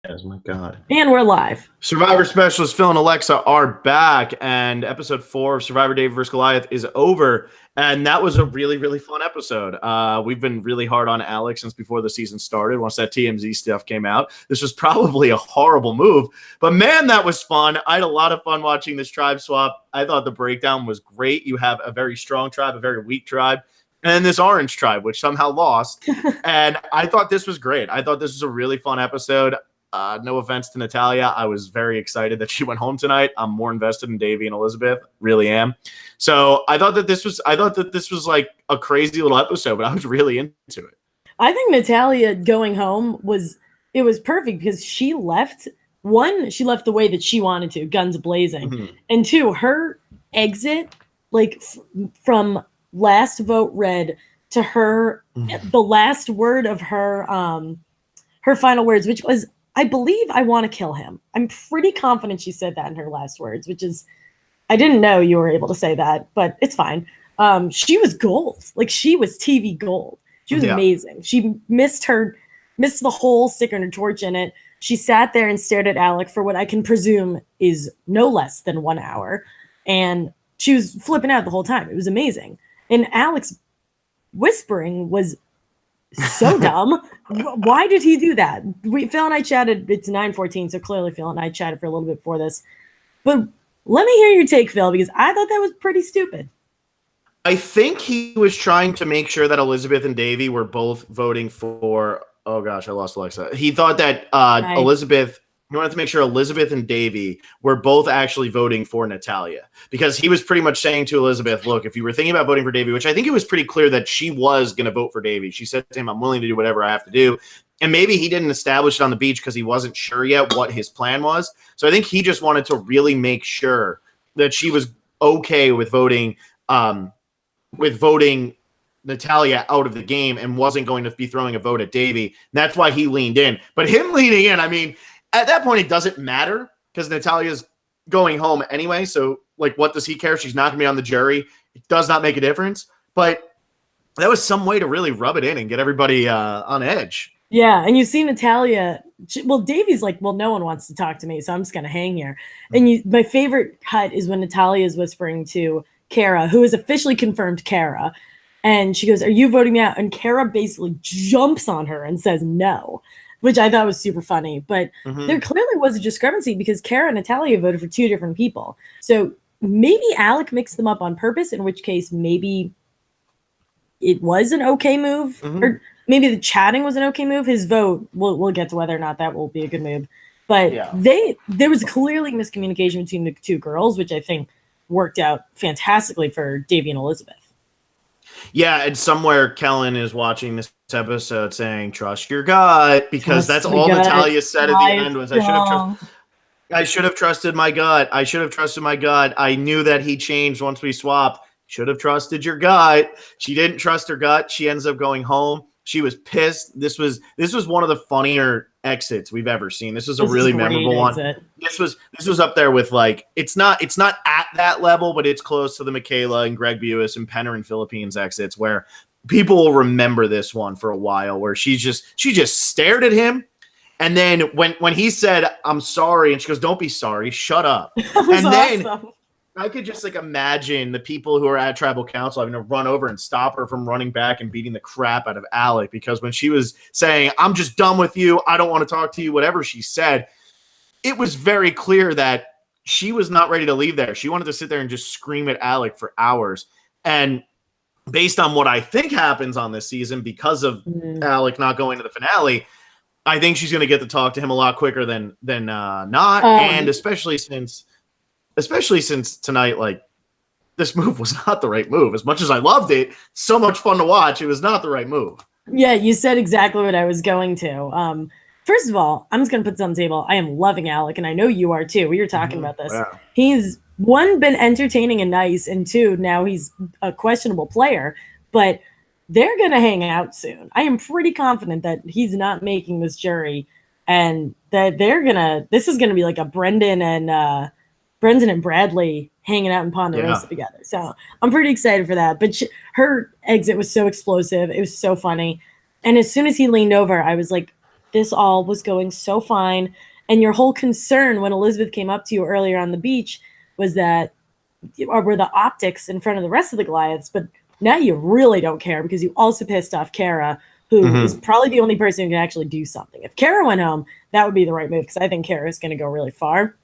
Yes, my God. And we're live. Survivor Specialist Phil and Alexa are back, and episode 4 of Survivor David vs. Goliath is over. And that was a really, really fun episode. We've been really hard on Alex since before the season started, once that TMZ stuff came out. This was probably a horrible move, but man, that was fun. I had a lot of fun watching this tribe swap. I thought the breakdown was great. You have a very strong tribe, a very weak tribe, and then this orange tribe, which somehow lost. And I thought this was great. I thought this was a really fun episode. No offense to Natalya. I was very excited that she went home tonight. I'm more invested in Davey and Elizabeth. Really am. So I thought that this was like a crazy little episode, but I was really into it. I think Natalya going home was perfect because she left. One, she left the way that she wanted to, guns blazing. Mm-hmm. And two, her exit, like from last vote read to her, the last word of her final words, which was, I believe I want to kill him. I'm pretty confident she said that in her last words, which is, I didn't know you were able to say that, but it's fine. She was gold. Like, she was TV gold. She was amazing. She missed the whole sticker and her torch in it. She sat there and stared at Alec for what I can presume is no less than 1 hour. And she was flipping out the whole time. It was amazing. And Alec's whispering was so dumb. Why did he do that? Phil and I chatted. It's 9:14, so clearly Phil and I chatted for a little bit before this. But let me hear your take, Phil, because I thought that was pretty stupid. I think he was trying to make sure that Elizabeth and Davey were both voting for. Oh gosh, I lost Alexa. He thought that Elizabeth. He wanted to make sure Elizabeth and Davey were both actually voting for Natalya, because he was pretty much saying to Elizabeth, look, if you were thinking about voting for Davey, which I think it was pretty clear that she was going to vote for Davey. She said to him, I'm willing to do whatever I have to do. And maybe he didn't establish it on the beach because he wasn't sure yet what his plan was. So I think he just wanted to really make sure that she was okay with voting Natalya out of the game and wasn't going to be throwing a vote at Davey. And that's why he leaned in. But him leaning in, I mean, at that point, it doesn't matter because Natalya's going home anyway. So, like, what does he care? She's not going to be on the jury. It does not make a difference. But that was some way to really rub it in and get everybody on edge. Yeah, and you see Natalya. Well, Davey's like, well, no one wants to talk to me, so I'm just going to hang here. And my favorite cut is when Natalya is whispering to Kara, who is officially confirmed Kara. And she goes, are you voting me out? And Kara basically jumps on her and says no, which I thought was super funny. But there clearly was a discrepancy because Kara and Natalya voted for two different people. So maybe Alec mixed them up on purpose, in which case maybe it was an okay move. Or maybe the chatting was an okay move. His vote, we'll get to whether or not that will be a good move. But there was clearly miscommunication between the two girls, which I think worked out fantastically for Davey and Elizabeth. Yeah, and somewhere Kellen is watching this episode saying, trust your gut, because that's all Natalya said at the end was, I should have trusted my gut. I should have trusted my gut. I knew that he changed once we swapped. Should have trusted your gut. She didn't trust her gut. She ends up going home. She was pissed. This was one of the funnier exits we've ever seen. This was a really memorable one. This was up there with, like, it's not at that level, but it's close to the Michaela and Greg Buis and Penner and Philippines exits, where people will remember this one for a while, where she just stared at him. And then when he said, I'm sorry, and she goes, don't be sorry, shut up. And then awesome. I could just, like, imagine the people who are at tribal council having to run over and stop her from running back and beating the crap out of Alec, because when she was saying, I'm just done with you, I don't want to talk to you, whatever she said, it was very clear that she was not ready to leave there. She wanted to sit there and just scream at Alec for hours. And based on what I think happens on this season, because of Alec not going to the finale, I think she's going to get to talk to him a lot quicker than not. And especially since tonight, like, this move was not the right move. As much as I loved it, so much fun to watch, it was not the right move. Yeah, you said exactly what I was going to. First of all, I'm just going to put this on the table. I am loving Alec, and I know you are too. We were talking about this. Yeah. He's, one, been entertaining and nice, and two, now he's a questionable player. But they're going to hang out soon. I am pretty confident that he's not making this jury, and that this is going to be like a Brendan and Bradley hanging out in Ponderosa together. So I'm pretty excited for that. But her exit was so explosive. It was so funny. And as soon as he leaned over, I was like, this all was going so fine. And your whole concern when Elizabeth came up to you earlier on the beach was that, or were the optics in front of the rest of the Goliaths, but now you really don't care because you also pissed off Kara, who is probably the only person who can actually do something. If Kara went home, that would be the right move because I think Kara is going to go really far.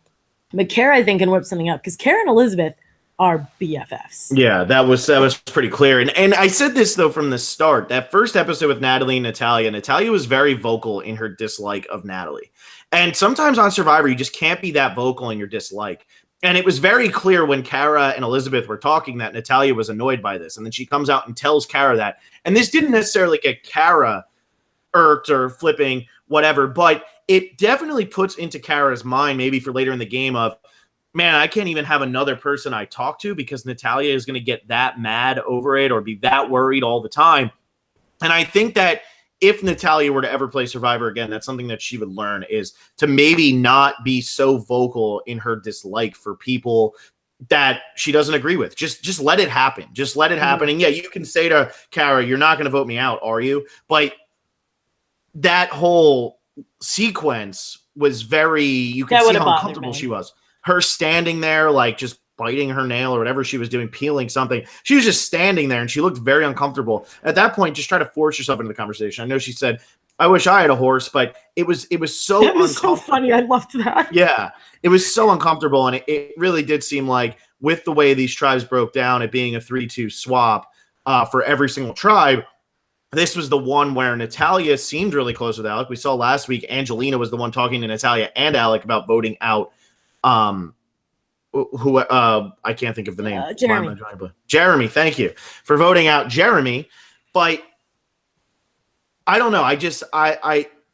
But Kara, I think, can whip something up because Kara and Elizabeth are BFFs. Yeah, that was pretty clear. And I said this, though, from the start. That first episode with Natalie and Natalya was very vocal in her dislike of Natalie. And sometimes on Survivor, you just can't be that vocal in your dislike. And it was very clear when Kara and Elizabeth were talking that Natalya was annoyed by this. And then she comes out and tells Kara that. And this didn't necessarily get Kara irked or flipping, whatever, but it definitely puts into Kara's mind, maybe for later in the game, of, man, I can't even have another person I talk to because Natalya is going to get that mad over it or be that worried all the time. And I think that if Natalya were to ever play Survivor again, that's something that she would learn, is to maybe not be so vocal in her dislike for people that she doesn't agree with. Just let it happen. Just let it happen. And yeah, you can say to Kara, you're not going to vote me out, are you? But that whole sequence was very, you could see how uncomfortable she was. Her standing there, like just biting her nail or whatever she was doing, peeling something. She was just standing there and she looked very uncomfortable. At that point, just try to force yourself into the conversation. I know she said, I wish I had a horse, but it was so uncomfortable. So funny. I loved that. Yeah, it was so uncomfortable. And it really did seem like, with the way these tribes broke down, it being a 3-2 swap for every single tribe, this was the one where Natalya seemed really close with Alec. We saw last week Angelina was the one talking to Natalya and Alec about voting out who I can't think of the name. Jeremy. Jeremy, thank you for voting out Jeremy. But I don't know.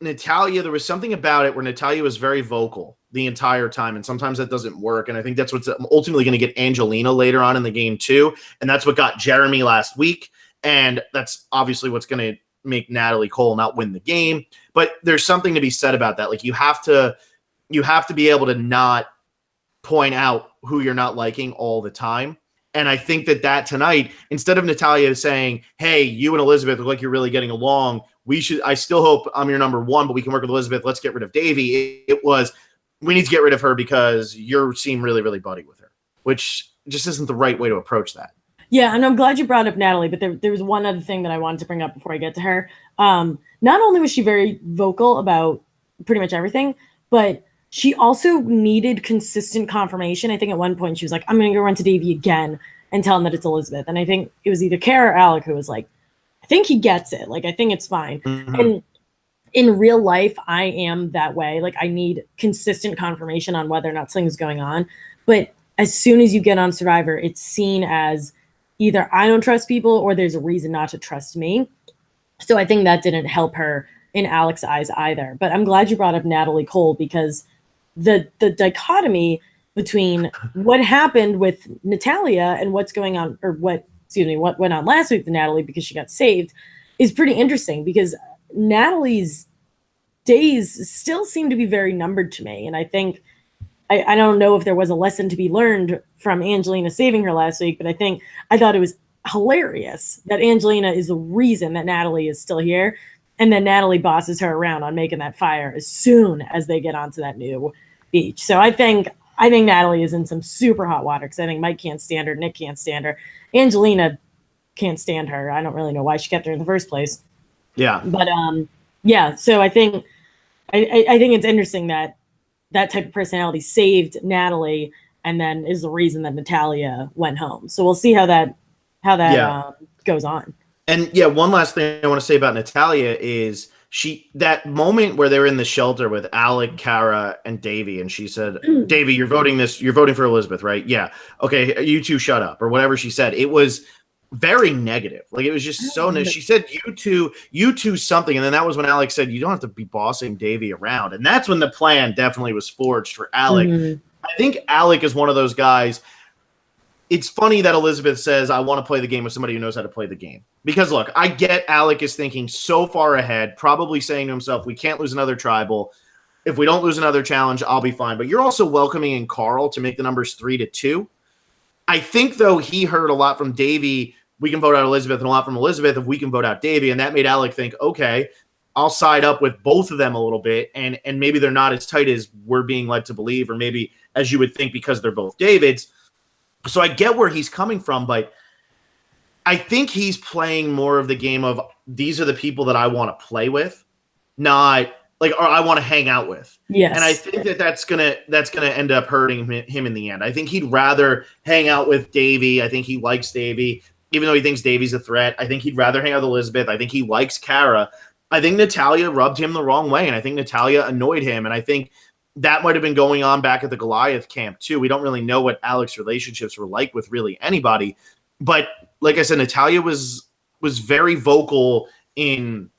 Natalya, there was something about it where Natalya was very vocal the entire time, and sometimes that doesn't work. And I think that's what's ultimately going to get Angelina later on in the game too. And that's what got Jeremy last week. And that's obviously what's going to make Natalie Cole not win the game. But there's something to be said about that. Like, you have to be able to not point out who you're not liking all the time. And I think that tonight, instead of Natalya saying, hey, you and Elizabeth look like you're really getting along, I still hope I'm your number one, but we can work with Elizabeth. Let's get rid of Davy. It was, we need to get rid of her because you seem really, really buddy with her, which just isn't the right way to approach that. Yeah, and I'm glad you brought up Natalie, but there was one other thing that I wanted to bring up before I get to her. Not only was she very vocal about pretty much everything, but she also needed consistent confirmation. I think at one point she was like, I'm going to go run to Davy again and tell him that it's Elizabeth. And I think it was either Kara or Alec who was like, I think he gets it. Like, I think it's fine. And in real life, I am that way. Like, I need consistent confirmation on whether or not something's going on. But as soon as you get on Survivor, it's seen as either I don't trust people or there's a reason not to trust me. So I think that didn't help her in Alec's eyes either. But I'm glad you brought up Natalie Cole, because the dichotomy between what happened with Natalya and what's going on, or what went on last week with Natalie because she got saved, is pretty interesting, because Natalie's days still seem to be very numbered to me. And I think, I don't know if there was a lesson to be learned from Angelina saving her last week, but I thought it was hilarious that Angelina is the reason that Natalie is still here. And then Natalie bosses her around on making that fire as soon as they get onto that new beach. So I think Natalie is in some super hot water, because I think Mike can't stand her, Nick can't stand her, Angelina can't stand her. I don't really know why she kept her in the first place. Yeah. But yeah. So I think it's interesting that type of personality saved Natalie, and then is the reason that Natalya went home. So we'll see how that goes on. And yeah, one last thing I want to say about Natalya is that moment where they were in the shelter with Alec, Kara, and Davy, and she said, Davy, you're voting for Elizabeth, right? Yeah. Okay, you two shut up, or whatever she said. It was very negative. Like, it was just so nice. She said, you two something. And then that was when Alec said, you don't have to be bossing Davy around. And that's when the plan definitely was forged for Alec. I think Alec is one of those guys. It's funny that Elizabeth says, I want to play the game with somebody who knows how to play the game. Because look, I get Alec is thinking so far ahead, probably saying to himself, we can't lose another tribal. If we don't lose another challenge, I'll be fine. But you're also welcoming in Carl to make the numbers 3-2. I think, though, he heard a lot from Davy, we can vote out Elizabeth, and a lot from Elizabeth if we can vote out Davy. And that made Alec think, okay, I'll side up with both of them a little bit, and maybe they're not as tight as we're being led to believe, or maybe as you would think because they're both Davids. So I get where he's coming from, but I think he's playing more of the game of these are the people that I want to play with, not like, or I want to hang out with. Yes. And I think that's gonna end up hurting him in the end. I think he'd rather hang out with Davy. I think he likes Davy, even though he thinks Davy's a threat. I think he'd rather hang out with Elizabeth. I think he likes Kara. I think Natalya rubbed him the wrong way, and I think Natalya annoyed him. And I think that might have been going on back at the Goliath camp too. We don't really know what Alex's relationships were like with really anybody. But like I said, Natalya was very vocal in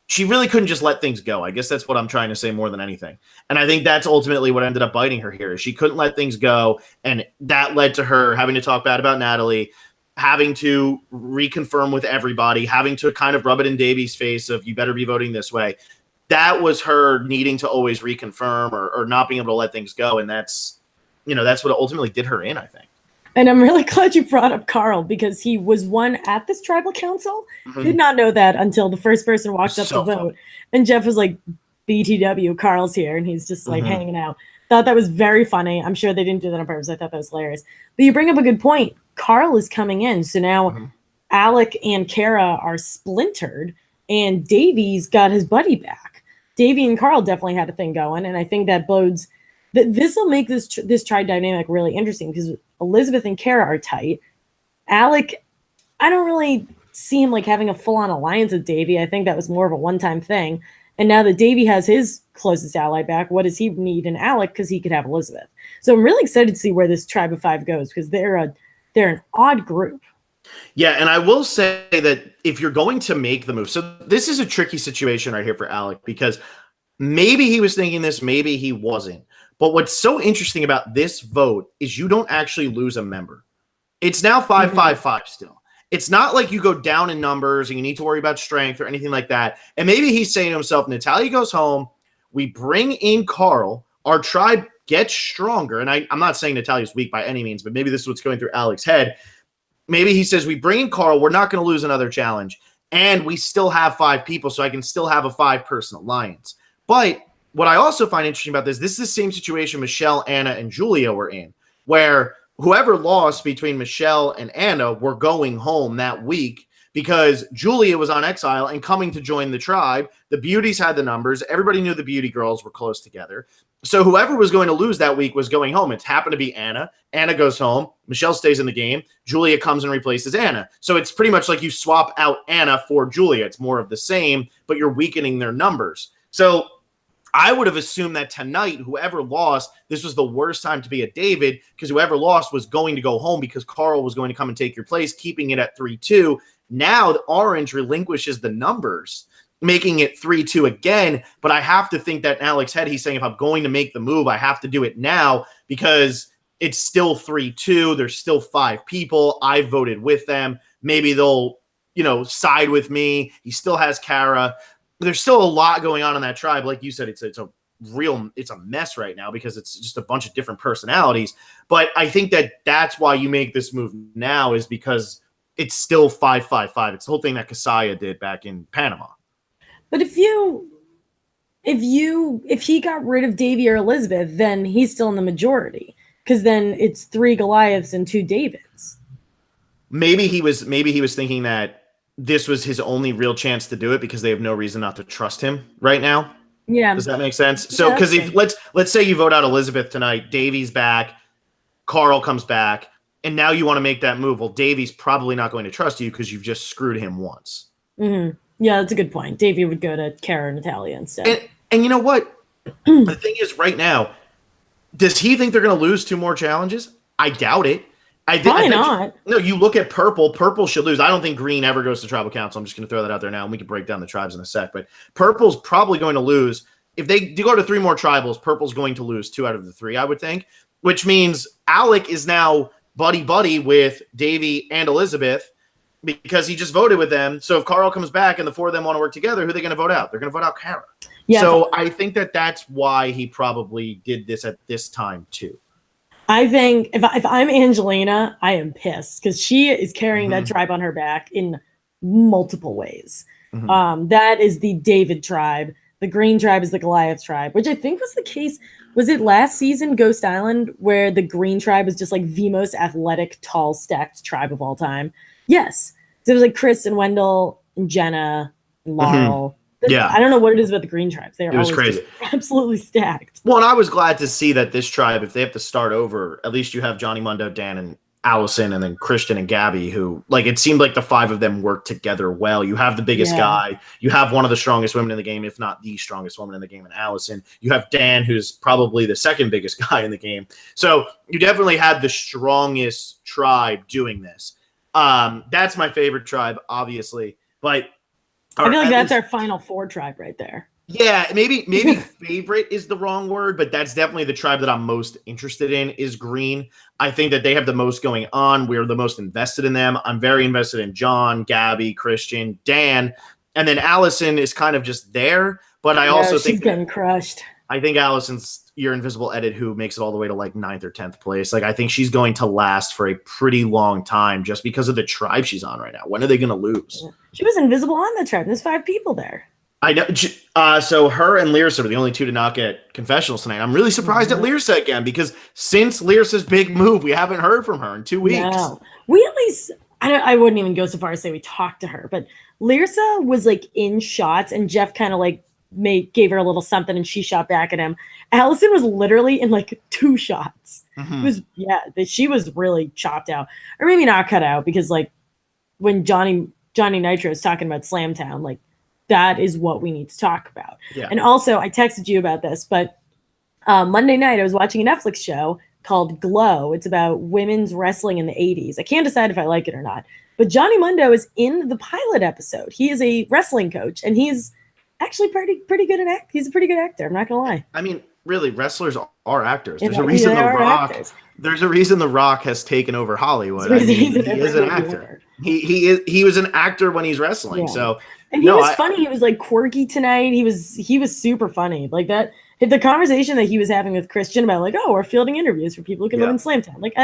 she really couldn't just let things go. I guess that's what I'm trying to say more than anything. And I think that's ultimately what ended up biting her here. She couldn't let things go, and that led to her having to talk bad about Natalie, having to reconfirm with everybody, having to kind of rub it in Davy's face of you better be voting this way. That was her needing to always reconfirm or not being able to let things go. And that's what ultimately did her in, I think. And I'm really glad you brought up Carl, because he was one at this tribal council. Mm-hmm. Did not know that until the first person walked up to vote. And Jeff was like, BTW, Carl's here. And he's just like hanging out. Thought that was very funny. I'm sure they didn't do that on purpose. I thought that was hilarious. But you bring up a good point. Carl is coming in. So now Alec and Kara are splintered, and Davy's got his buddy back. Davy and Carl definitely had a thing going. And I think that bodes that this will make this tribe dynamic really interesting, because Elizabeth and Kara are tight. Alec, I don't really see him like having a full-on alliance with Davy. I think that was more of a one-time thing. And now that Davy has his closest ally back, what does he need in Alec? Because he could have Elizabeth. So I'm really excited to see where this tribe of five goes, because they're an odd group. Yeah, and I will say that if you're going to make the move, so this is a tricky situation right here for Alec, because maybe he was thinking this, maybe he wasn't. But what's so interesting about this vote is you don't actually lose a member. It's now 5-5-5 still. It's not like you go down in numbers and you need to worry about strength or anything like that. And maybe he's saying to himself, Natalya goes home, we bring in Carl, our tribe gets stronger. And I'm not saying Natalya's weak by any means, but maybe this is what's going through Alex's head. Maybe he says, we bring in Carl, we're not going to lose another challenge. And we still have 5 people, so I can still have a 5-person alliance. But what I also find interesting about this is the same situation Michelle, Anna, and Julia were in, where whoever lost between Michelle and Anna were going home that week because Julia was on exile and coming to join the tribe. The beauties had the numbers. Everybody knew the beauty girls were close together. So whoever was going to lose that week was going home. It happened to be Anna. Anna goes home. Michelle stays in the game. Julia comes and replaces Anna. So it's pretty much like you swap out Anna for Julia. It's more of the same, but you're weakening their numbers. So I would have assumed that tonight, whoever lost, this was the worst time to be a David, because whoever lost was going to go home because Carl was going to come and take your place, keeping it at 3-2. Now the orange relinquishes the numbers, making it 3-2 again. But I have to think that in Alex's head, he's saying, if I'm going to make the move, I have to do it now because it's still 3-2. There's still 5 people. I voted with them. Maybe they'll, side with me. He still has Kara. There's still a lot going on in that tribe. Like you said, it's a mess right now because it's just a bunch of different personalities. But I think that's why you make this move now, is because it's still 5-5-5. It's the whole thing that Kasaya did back in Panama. But if he got rid of Davy or Elizabeth, then he's still in the majority, because then it's 3 Goliaths and 2 Davids. Maybe he was thinking that this was his only real chance to do it because they have no reason not to trust him right now. Yeah. Does that make sense? So, because if let's say you vote out Elizabeth tonight, Davy's back, Carl comes back, and now you want to make that move. Well, Davy's probably not going to trust you because you've just screwed him once. Mm-hmm. Yeah, that's a good point. Davy would go to Kara and Natalya instead. And you know what? The thing is, right now, does he think they're going to lose 2 more challenges? I doubt it. Probably not. No, you look at purple. Purple should lose. I don't think green ever goes to tribal council. I'm just going to throw that out there now, and we can break down the tribes in a sec. But purple's probably going to lose. If they go to 3 more tribals, purple's going to lose 2 out of the 3, I would think, which means Alec is now buddy-buddy with Davy and Elizabeth because he just voted with them. So if Carl comes back and the 4 of them want to work together, who are they going to vote out? They're going to vote out Kara. Yeah, so I think that's why he probably did this at this time too. I think if I'm Angelina, I am pissed because she is carrying that tribe on her back in multiple ways. That is the David tribe. The green tribe is the Goliath tribe, which I think was the case. Was it last season, Ghost Island, where the green tribe was just like the most athletic, tall, stacked tribe of all time? Yes. So it was like Chris and Wendell and Jenna and Laurel. Yeah. I don't know what it is about the green tribes. They are always crazy. Absolutely stacked. Well, and I was glad to see that this tribe, if they have to start over, at least you have Johnny Mundo, Dan, and Allison, and then Christian and Gabby, who, like, it seemed like the five of them worked together well. You have the biggest guy. You have one of the strongest women in the game, if not the strongest woman in the game, in Allison. You have Dan, who's probably the second biggest guy in the game. So you definitely had the strongest tribe doing this. That's my favorite tribe, obviously. But I feel like that's our final four tribe right there. Yeah, maybe favorite is the wrong word, but that's definitely the tribe that I'm most interested in is green. I think that they have the most going on. We're the most invested in them. I'm very invested in John, Gabby, Christian, Dan, and then Allison is kind of just there. But I also think she's getting crushed. I think Allison's your invisible edit who makes it all the way to like 9th or 10th place. Like I think she's going to last for a pretty long time just because of the tribe she's on right now. When are they going to lose? She was invisible on the tribe. There's 5 people there. I know. So her and Lyrsa were the only two to not get confessionals tonight. I'm really surprised at Lyrsa again because since Lyrsa's big move, we haven't heard from her in 2 weeks. No. We at least, I wouldn't even go so far as say we talked to her, but Lyrsa was like in shots and Jeff kind of like gave her a little something and she shot back at him. Allison was literally in like 2 shots. It was, she was really chopped out, or maybe not cut out, because like when Johnny Nitro is talking about Slamtown, like that is what we need to talk about. Yeah. And also I texted you about this, but Monday night I was watching a Netflix show called Glow. It's about women's wrestling in the 80s. I can't decide if I like it or not, but Johnny Mundo is in the pilot episode. He is a wrestling coach and he's actually pretty good at act. He's a pretty good actor. I'm not gonna lie. I mean, really, wrestlers are actors. There's a reason The Rock. There's a reason The Rock has taken over Hollywood. I mean, he is an actor. He was an actor when he's wrestling. Yeah. So and he was funny. He was like quirky tonight. He was super funny. Like that. The conversation that he was having with Christian about like, oh, we're fielding interviews for people who can live in Slamtown. Like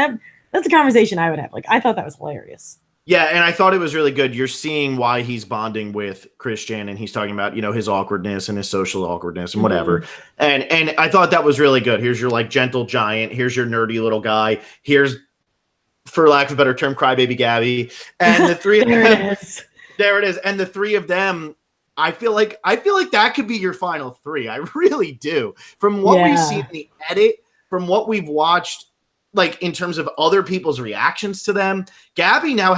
that's a conversation I would have. Like I thought that was hilarious. Yeah, and I thought it was really good. You're seeing why he's bonding with Christian, and he's talking about, his awkwardness and his social awkwardness and whatever. And I thought that was really good. Here's your like gentle giant. Here's your nerdy little guy. Here's, for lack of a better term, crybaby Gabby. And the three of them, there it is. And the 3 of them, I feel like that could be your final 3. I really do. From what we've seen in the edit, from what we've watched, like in terms of other people's reactions to them, Gabby now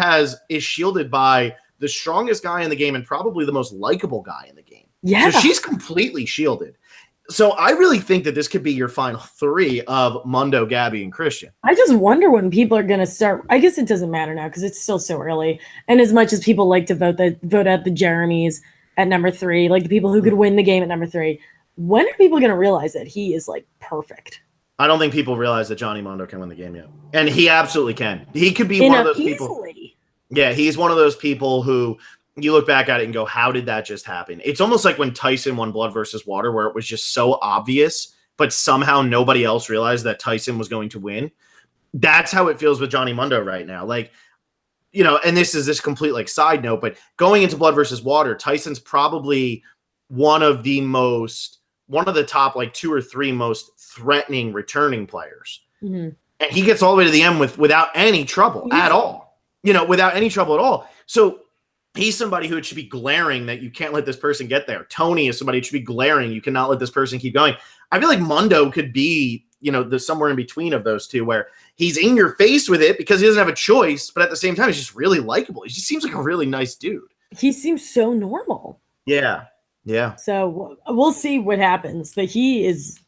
is shielded by the strongest guy in the game and probably the most likable guy in the game. Yeah. So she's completely shielded. So I really think that this could be your final 3 of Mundo, Gabby, and Christian. I just wonder when people are going to start. I guess it doesn't matter now because it's still so early. And as much as people like to vote out the Jeremys at number 3, like the people who could win the game at number 3, when are people going to realize that he is like perfect? I don't think people realize that Johnny Mundo can win the game yet. And he absolutely can. He could be one of those people. Yeah, he's one of those people who you look back at it and go, how did that just happen? It's almost like when Tyson won Blood versus Water, where it was just so obvious, but somehow nobody else realized that Tyson was going to win. That's how it feels with Johnny Mundo right now. Like, and this is this complete like side note, but going into Blood versus Water, Tyson's probably one of the top like 2 or 3 most threatening returning players. And he gets all the way to the end without any trouble at all. Without any trouble at all. So he's somebody who it should be glaring that you can't let this person get there. Tony is somebody who should be glaring. You cannot let this person keep going. I feel like Mundo could be, the somewhere in between of those two where he's in your face with it because he doesn't have a choice, but at the same time, he's just really likable. He just seems like a really nice dude. He seems so normal. Yeah. Yeah. So we'll see what happens, but he is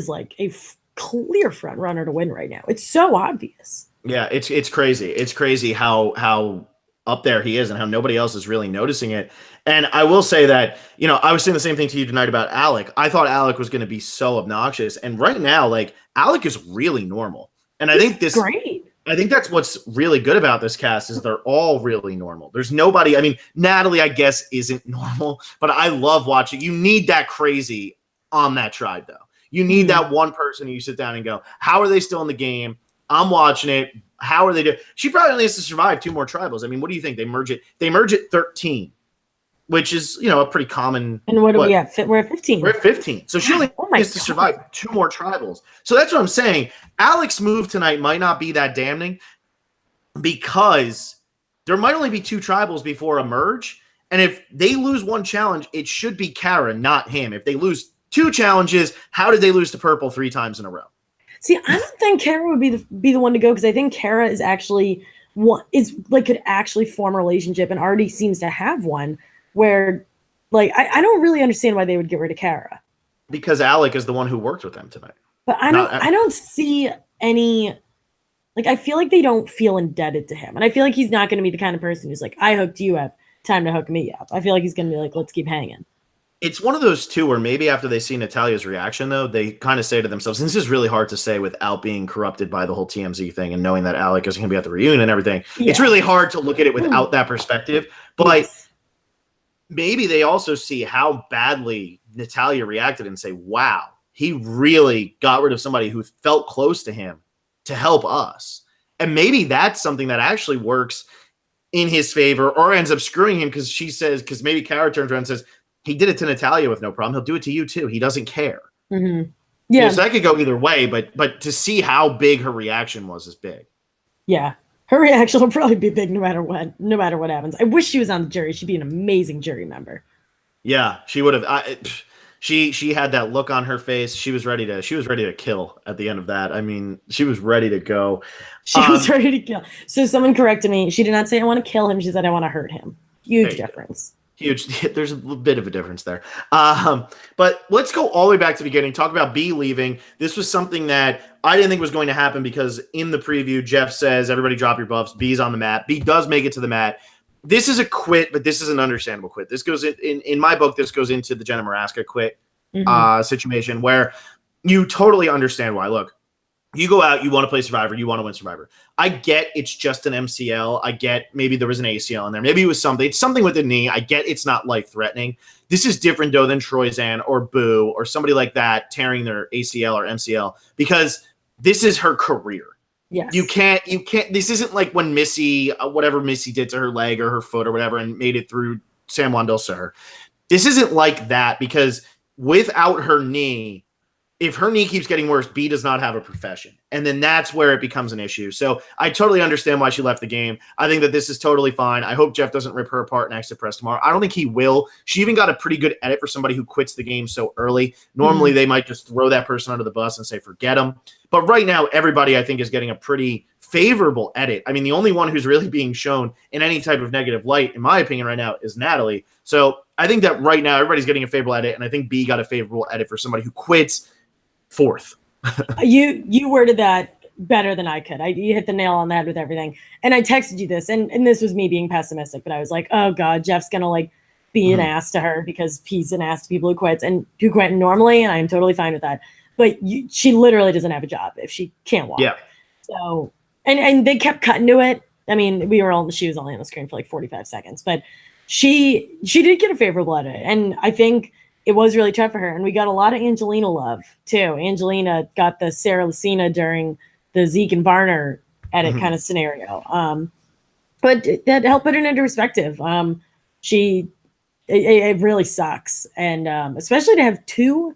like a clear front runner to win right now. It's so obvious. Yeah, it's crazy. It's crazy how up there he is and how nobody else is really noticing it. And I will say that, I was saying the same thing to you tonight about Alec. I thought Alec was going to be so obnoxious. And right now, like, Alec is really normal. And I think great. I think that's what's really good about this cast is they're all really normal. There's nobody. I mean, Natalie, I guess, isn't normal, but I love watching. You need that crazy on that tribe, though. You need that one person who you sit down and go, how are they still in the game? I'm watching it. How are they doing? She probably only has to survive 2 more tribals. I mean, what do you think? They merge at 13. which is, you know, a pretty common. And what are we at? We're at 15. We're at 15. So she only needs to survive 2 more tribals. So that's what I'm saying. Alex's move tonight might not be that damning because there might only be 2 tribals before a merge. And if they lose 1 challenge, it should be Kara, not him. If they lose 2 challenges, how did they lose to purple 3 times in a row? See, I don't think Kara would be the one to go, because I think Kara is actually could actually form a relationship and already seems to have one where, like, I don't really understand why they would get rid of Kara. Because Alec is the one who worked with them tonight. But I don't see any, like, I feel like they don't feel indebted to him. And I feel like he's not going to be the kind of person who's like, I hooked you up, time to hook me up. I feel like he's going to be like, let's keep hanging. It's one of those two where maybe after they see Natalya's reaction, though, they kind of say to themselves, and this is really hard to say without being corrupted by the whole TMZ thing and knowing that Alec is going to be at the reunion and everything. Yeah. It's really hard to look at it without that perspective. But maybe they also see how badly Natalya reacted and say, wow, he really got rid of somebody who felt close to him to help us. And maybe that's something that actually works in his favor or ends up screwing him, because maybe Kara turns around and says, he did it to Natalya with no problem. He'll do it to you too. He doesn't care. Mm-hmm. Yeah. So that could go either way, but to see how big her reaction was is big. Yeah. Her reaction will probably be big no matter what happens. I wish she was on the jury. She'd be an amazing jury member. Yeah, she would have. She had that look on her face. She was ready to kill at the end of that. I mean, she was ready to go. She was ready to kill. So someone corrected me. She did not say I want to kill him. She said I want to hurt him. Huge difference. Huge. There's a bit of a difference there. But let's go all the way back to the beginning. Talk about B leaving. This was something that I didn't think was going to happen because in the preview, Jeff says, everybody drop your buffs. B's on the mat. B does make it to the mat. This is a quit, but this is an understandable quit. This goes in my book, this goes into the Jenna Maraska quit situation where you totally understand why. Look, you go out, you want to play Survivor, you want to win Survivor. I get it's just an MCL. I get maybe there was an ACL in there. Maybe it was something. It's something with the knee. I get it's not life-threatening. This is different, though, than Troyzan or Boo or somebody like that tearing their ACL or MCL, because this is her career. Yes. You can't, this isn't like when Missy, whatever Missy did to her leg or her foot or whatever and made it through San Juan del Sur. This isn't like that, because without her knee, if her knee keeps getting worse, B does not have a profession. And then that's where it becomes an issue. So I totally understand why she left the game. I think that this is totally fine. I hope Jeff doesn't rip her apart in Exit Press tomorrow. I don't think he will. She even got a pretty good edit for somebody who quits the game so early. Normally, they might just throw that person under the bus and say, forget them. But right now, everybody, I think, is getting a pretty favorable edit. I mean, the only one who's really being shown in any type of negative light, in my opinion, right now, is Natalie. So I think that right now, everybody's getting a favorable edit, and I think B got a favorable edit for somebody who quits fourth. You worded that better than I could. You hit the nail on the head with everything. And I texted you this, and this was me being pessimistic, but I was like, oh God, Jeff's gonna like be an ass to her because he's an ass to people who quit normally, and I am totally fine with that. But she literally doesn't have a job if she can't walk. Yeah. So and they kept cutting to it. I mean, she was only on the screen for like 45 seconds, but she did get a favorable edit, and I think it was really tough for her. And we got a lot of Angelina love too. Angelina got the Sarah Lucina during the Zeke and Varner edit kind of scenario. But that helped put it into perspective. It really sucks. And especially to have two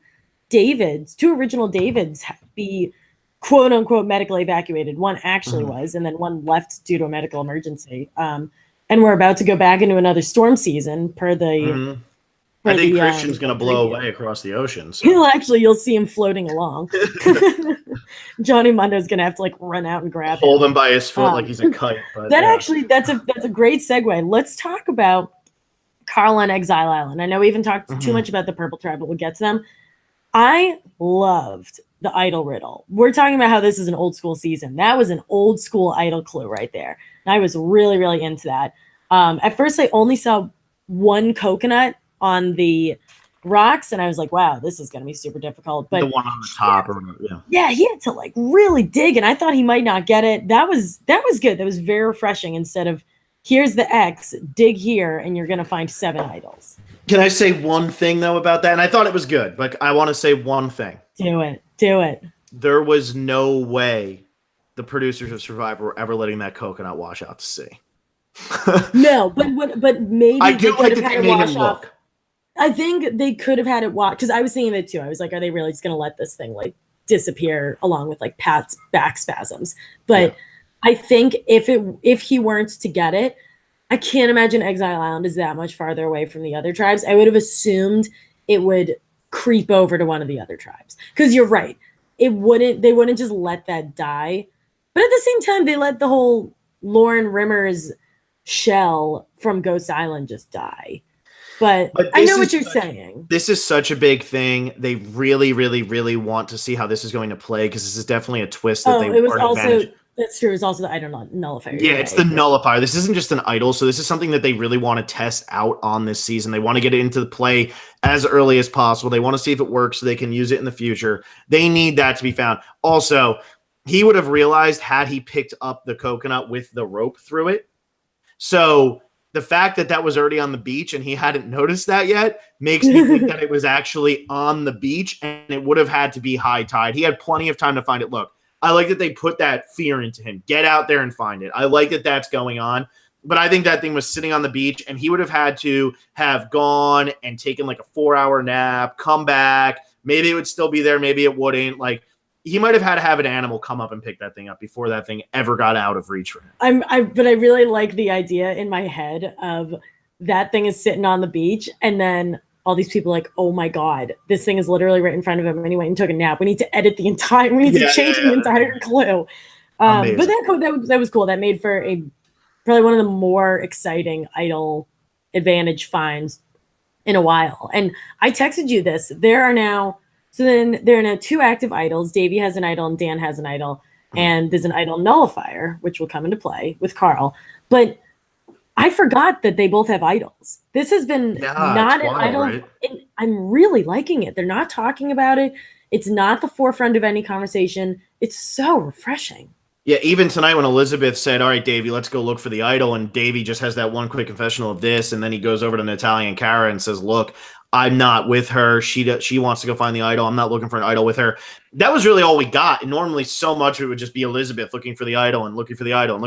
original Davids be quote unquote medically evacuated. One actually was, and then one left due to a medical emergency. And we're about to go back into another storm season per the, I think Christian's going to blow away across the ocean. So. You'll see him floating along. Johnny Mundo's going to have to like run out and grab him. Hold him by his foot like he's a kite. But, that's a great segue. Let's talk about Carl on Exile Island. I know we haven't talked too much about the Purple Tribe, but we'll get to them. I loved the Idol riddle. We're talking about how this is an old school season. That was an old school Idol clue right there. And I was really, really into that. At first, I only saw one coconut on the rocks, and I was like, wow, this is going to be super difficult. But the one on the top, yeah, he had to like really dig, and I thought he might not get it. That was good. That was very refreshing. Instead of here's the X, dig here, and you're going to find 7 idols. Can I say one thing though about that? And I thought it was good, but I want to say one thing. Do it. There was no way the producers of Survivor were ever letting that coconut wash out to sea. No, but maybe I they do could like have that had they it made wash him off. look. I think they could have had it wash, because I was thinking of it too. I was like, are they really just going to let this thing like disappear along with like Pat's back spasms? But I think if he weren't to get it, I can't imagine Exile Island is that much farther away from the other tribes. I would have assumed it would creep over to one of the other tribes. Because you're right. They wouldn't just let that die. But at the same time, they let the whole Lauren Rimmer's shell from Ghost Island just die. But I know what you're saying. This is such a big thing. They really, really, really want to see how this is going to play, because this is definitely a twist that they it was are also advantage. That's true. It's also the idol nullifier. Yeah, it's the nullifier. This isn't just an idol, so this is something that they really want to test out on this season. They want to get it into the play as early as possible. They want to see if it works so they can use it in the future. They need that to be found. Also, he would have realized had he picked up the coconut with the rope through it. So the fact that that was already on the beach and he hadn't noticed that yet makes me think that it was actually on the beach, and it would have had to be high tide. He had plenty of time to find it. Look, I like that they put that fear into him. Get out there and find it. I like that that's going on. But I think that thing was sitting on the beach, and he would have had to have gone and taken like a 4-hour nap, come back. Maybe it would still be there. Maybe it wouldn't. Like, he might have had to have an animal come up and pick that thing up before that thing ever got out of reach for him. But I really like the idea in my head of that thing is sitting on the beach, and then all these people are like, oh my God, this thing is literally right in front of him, and he went and took a nap. We need to edit the entire, we need to change the entire clue. But that was cool. That made for probably one of the more exciting idol advantage finds in a while. And I texted you this. There are now 2 active idols. Davey has an idol and Dan has an idol. And there's an idol nullifier, which will come into play with Carl. But I forgot that they both have idols. This has been not an idol. Right? I'm really liking it. They're not talking about it. It's not the forefront of any conversation. It's so refreshing. Yeah, even tonight when Elizabeth said, all right, Davey, let's go look for the idol, and Davey just has that one quick confessional of this, and then he goes over to Natalya and Kara and says, look, I'm not with her. She wants to go find the idol. I'm not looking for an idol with her. That was really all we got. And normally so much it would just be Elizabeth looking for the idol and looking for the idol.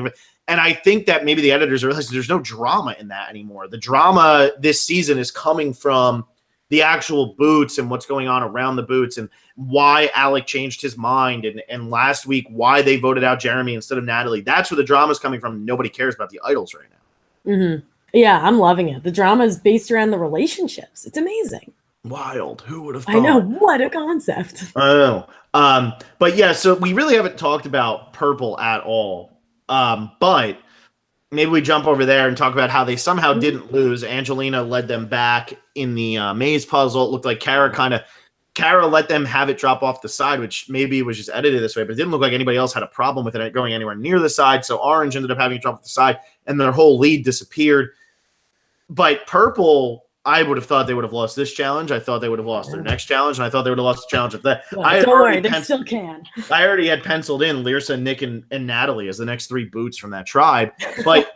And I think that maybe the editors are realizing there's no drama in that anymore. The drama this season is coming from the actual boots and what's going on around the boots, and why Alec changed his mind, and last week why they voted out Jeremy instead of Natalie. That's where the drama is coming from. Nobody cares about the idols right now. Mm-hmm. Yeah, I'm loving it. The drama is based around the relationships. It's amazing. Wild. Who would have thought? I know. What a concept. I know. But yeah, so we really haven't talked about Purple at all. But maybe we jump over there and talk about how they somehow didn't lose. Angelina led them back in the maze puzzle. It looked like Kara let them have it drop off the side, which maybe was just edited this way, but it didn't look like anybody else had a problem with it going anywhere near the side. So Orange ended up having it drop off the side, and their whole lead disappeared. But Purple, I would have thought they would have lost this challenge. I thought they would have lost their next challenge, and I thought they would have lost the challenge of that. Well, don't worry, they still can. I already had penciled in Lyrsa, Nick, and Natalie as the next 3 boots from that tribe. But,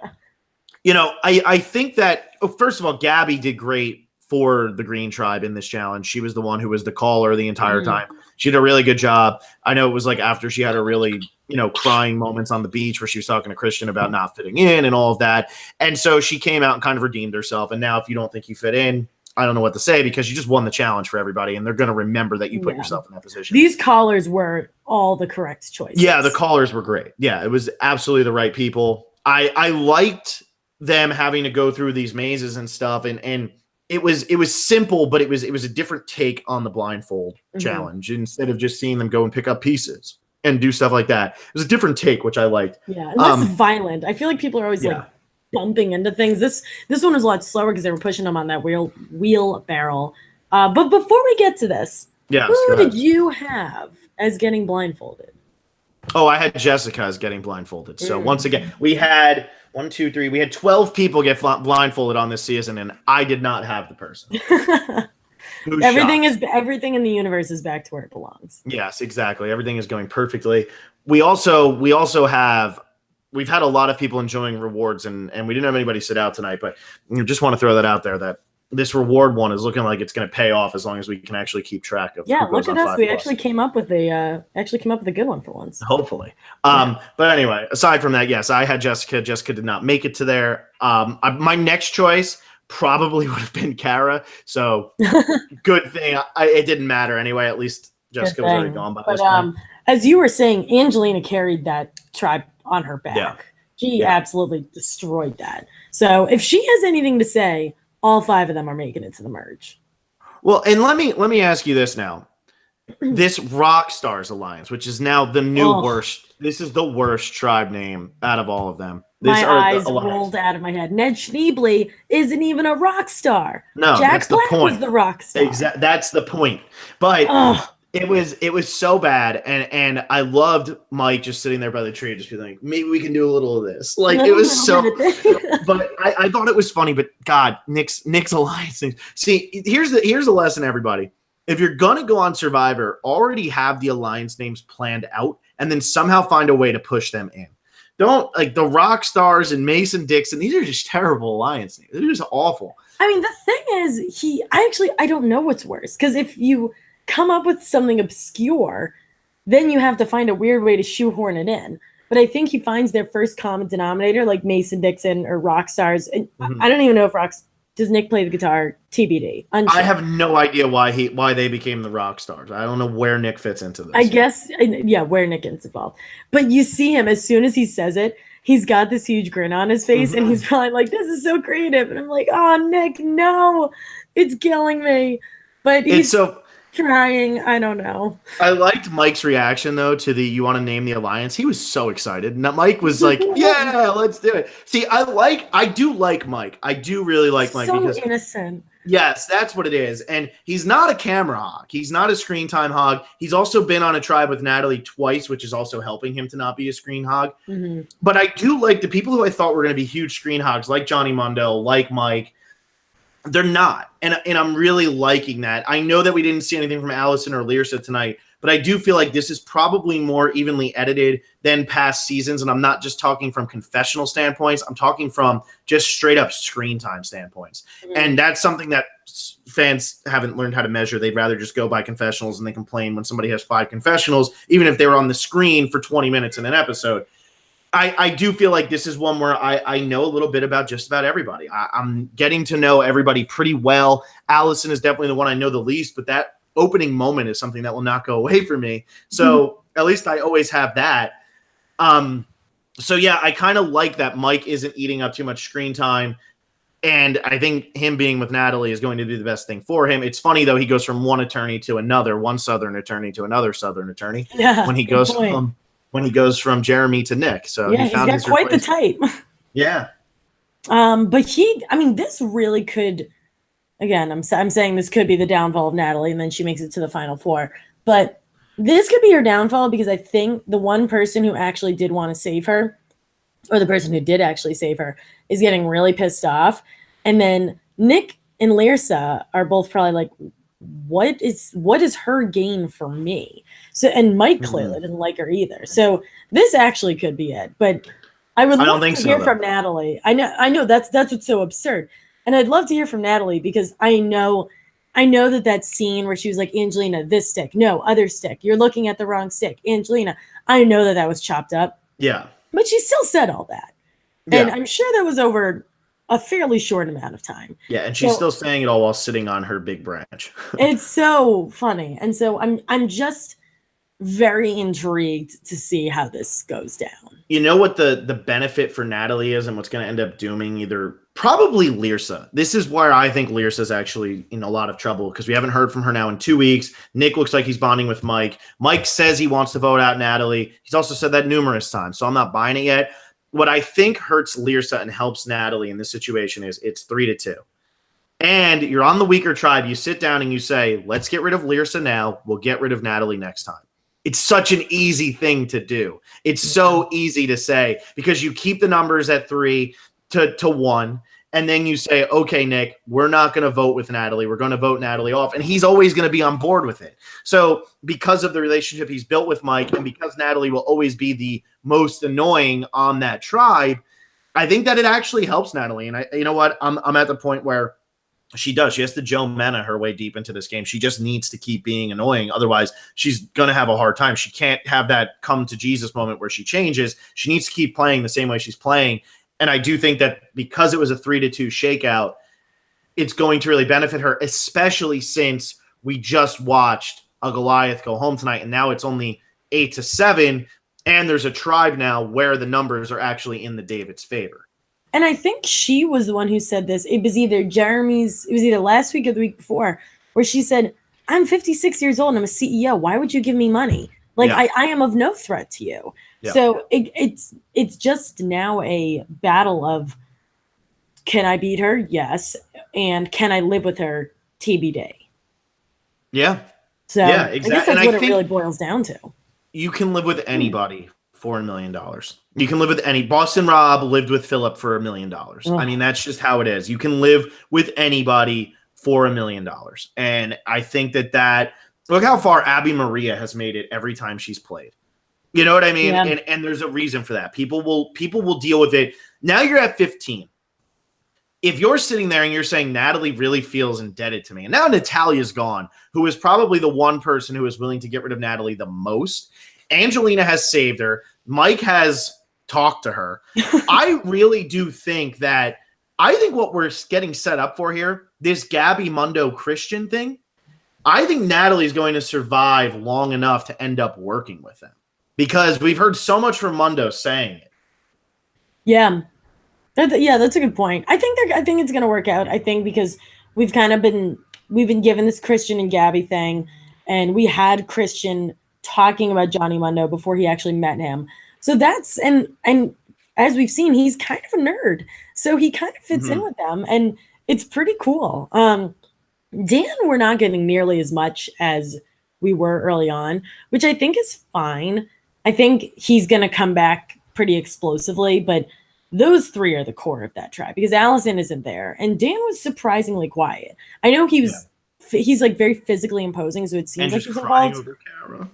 I think that, first of all, Gabby did great for the Green Tribe in this challenge. She was the one who was the caller the entire time. She did a really good job. I know it was like after she had her really, crying moments on the beach where she was talking to Christian about not fitting in and all of that. And so she came out and kind of redeemed herself. And now if you don't think you fit in, I don't know what to say, because you just won the challenge for everybody, and they're going to remember that you put yourself in that position. These callers were all the correct choices. Yeah, the callers were great. Yeah, it was absolutely the right people. I liked them having to go through these mazes and stuff, and it was simple, but it was a different take on the blindfold challenge. Instead of just seeing them go and pick up pieces and do stuff like that, it was a different take, which I liked. Yeah, less violent. I feel like people are always like bumping into things. This one was a lot slower because they were pushing them on that wheelbarrow. But before we get to this, who did you have as getting blindfolded? Oh, I had Jessica as getting blindfolded. So once again, we had 1, 2, 3. We had 12 people get blindfolded on this season, and I did not have the person. Everything in the universe is back to where it belongs. Yes, exactly. Everything is going perfectly. We've had a lot of people enjoying rewards, and we didn't have anybody sit out tonight, but just want to throw that out there that this reward one is looking like it's going to pay off as long as we can actually keep track of. Yeah, who goes look at on us. 5+. We actually came up with a good one for once. Hopefully. But anyway, aside from that, yes, I had Jessica. Jessica did not make it to there. My next choice probably would have been Kara. So good thing it didn't matter anyway. At least Jessica was already gone by this point. As you were saying, Angelina carried that tribe on her back. Yeah. She absolutely destroyed that. So if she has anything to say, all 5 of them are making it to the merge. Well, and let me ask you this now. This Rockstars Alliance, which is now the new worst. This is the worst tribe name out of all of them. My eyes rolled out of my head. Ned Schneebly isn't even a rock star. No, Jack that's Black the point. was the rock star. Exactly. That's the point. But it was so bad, and I loved Mike just sitting there by the tree, just being like, maybe we can do a little of this. Like it was so. But I thought it was funny. But God, Nick's Alliance things. See, here's the lesson, everybody. If you're gonna go on Survivor, already have the alliance names planned out, and then somehow find a way to push them in. Don't like the Rock Stars and Mason Dixon. These are just terrible alliance names. They're just awful. I mean, the thing is, I don't know what's worse, because if you come up with something obscure, then you have to find a weird way to shoehorn it in. But I think he finds their first common denominator, like Mason Dixon or Rock Stars. And I don't even know if does Nick play the guitar? TBD. Unsure. I have no idea why they became the Rock Stars. I don't know where Nick fits into this. I guess, where Nick gets involved. But you see him, as soon as he says it, he's got this huge grin on his face, and he's probably like, this is so creative. And I'm like, oh, Nick, no, it's killing me. But he's trying. I don't know. I liked Mike's reaction, though, to the you want to name the alliance. He was so excited. And Mike was like, yeah, let's do it. See, I do like Mike. I do really like Mike. So innocent. Yes, that's what it is. And he's not a camera hog. He's not a screen time hog. He's also been on a tribe with Natalie twice, which is also helping him to not be a screen hog. But I do like the people who I thought were going to be huge screen hogs, like Johnny Mundo, like Mike. They're not, and I'm really liking that. I know that we didn't see anything from Allison or Lyrsa tonight, but I do feel like this is probably more evenly edited than past seasons, and I'm not just talking from confessional standpoints. I'm talking from just straight-up screen time standpoints, and that's something that fans haven't learned how to measure. They'd rather just go by confessionals, and they complain when somebody has 5 confessionals, even if they were on the screen for 20 minutes in an episode. I do feel like this is one where I know a little bit about just about everybody. I'm getting to know everybody pretty well. Allison is definitely the one I know the least, but that opening moment is something that will not go away from me. So at least I always have that. So yeah, I kind of like that Mike isn't eating up too much screen time. And I think him being with Natalie is going to be the best thing for him. It's funny, though, he goes from one attorney to another, one Southern attorney to another Southern attorney. Yeah, when he goes from Jeremy to Nick. So yeah, he's got quite the type. Yeah. But this really could, again, I'm saying this could be the downfall of Natalie, and then she makes it to the final 4. But this could be her downfall, because I think the one person who actually did want to save her, or the person who did actually save her, is getting really pissed off. And then Nick and Lyrsa are both probably like, what is her gain for me? So, and Mike clearly didn't like her either. So this actually could be it. But I would love to hear from Natalie. I know that's what's so absurd. And I'd love to hear from Natalie, because I know that scene where she was like, Angelina, this stick, no, other stick. You're looking at the wrong stick. Angelina, I know that was chopped up. Yeah. But she still said all that. Yeah. And I'm sure that was over a fairly short amount of time. Yeah, and she's still saying it all while sitting on her big branch. It's so funny. And so I'm just very intrigued to see how this goes down. You know what the benefit for Natalie is, and what's going to end up dooming probably Lyrsa. This is where I think Lyrsa is actually in a lot of trouble, because we haven't heard from her now in 2 weeks. Nick looks like he's bonding with Mike. Mike says he wants to vote out Natalie. He's also said that numerous times, so I'm not buying it yet. What I think hurts Lyrsa and helps Natalie in this situation is it's 3-2. And you're on the weaker tribe. You sit down and you say, let's get rid of Lyrsa now. We'll get rid of Natalie next time. It's such an easy thing to do. It's so easy to say, because you keep the numbers at 3 to 1. And then you say, okay, Nick, we're not going to vote with Natalie. We're going to vote Natalie off. And he's always going to be on board with it. So because of the relationship he's built with Mike, and because Natalie will always be the most annoying on that tribe, I think that it actually helps Natalie. And you know what? I'm at the point where She does. She has to Joe Mena her way deep into this game. She just needs to keep being annoying. Otherwise, she's going to have a hard time. She can't have that come to Jesus moment where she changes. She needs to keep playing the same way she's playing. And I do think that because it was a 3-2 shakeout, it's going to really benefit her, especially since we just watched a Goliath go home tonight, and now it's only 8-7, and there's a tribe now where the numbers are actually in the David's favor. And I think she was the one who said this. It was either last week or the week before, where she said, I'm 56 years old and I'm a CEO. Why would you give me money? Like, yeah. I am of no threat to you. Yeah. So it's just now a battle of, can I beat her? Yes. And can I live with her? TBD. Yeah. So yeah, exactly. I guess that's what it really boils down to. You can live with anybody for $1 million. You can live with any. Boston Rob lived with Philip for $1 million. I mean, that's just how it is. You can live with anybody for $1 million. And I think that look how far Abby Maria has made it every time she's played. You know what I mean? Yeah. And there's a reason for that. People will deal with it. Now you're at 15. If you're sitting there and you're saying Natalie really feels indebted to me, and now Natalya's gone, who is probably the one person who is willing to get rid of Natalie the most. Angelina has saved her. Mike has talked to her. I really do think what we're getting set up for here, this Gabby Mundo Christian thing, I think Natalie's going to survive long enough to end up working with them because we've heard so much from Mundo saying it. Yeah. That's a good point. I think it's going to work out. I think because we've been given this Christian and Gabby thing, and we had Christian talking about Johnny Mundo before he actually met him. So that's and as we've seen, he's kind of a nerd. So he kind of fits in with them, and it's pretty cool. Dan, we're not getting nearly as much as we were early on, which I think is fine. I think he's going to come back pretty explosively, but those three are the core of that tribe because Allison isn't there. And Dan was surprisingly quiet. I know he's like very physically imposing, so it seems like he's involved. Over Kara.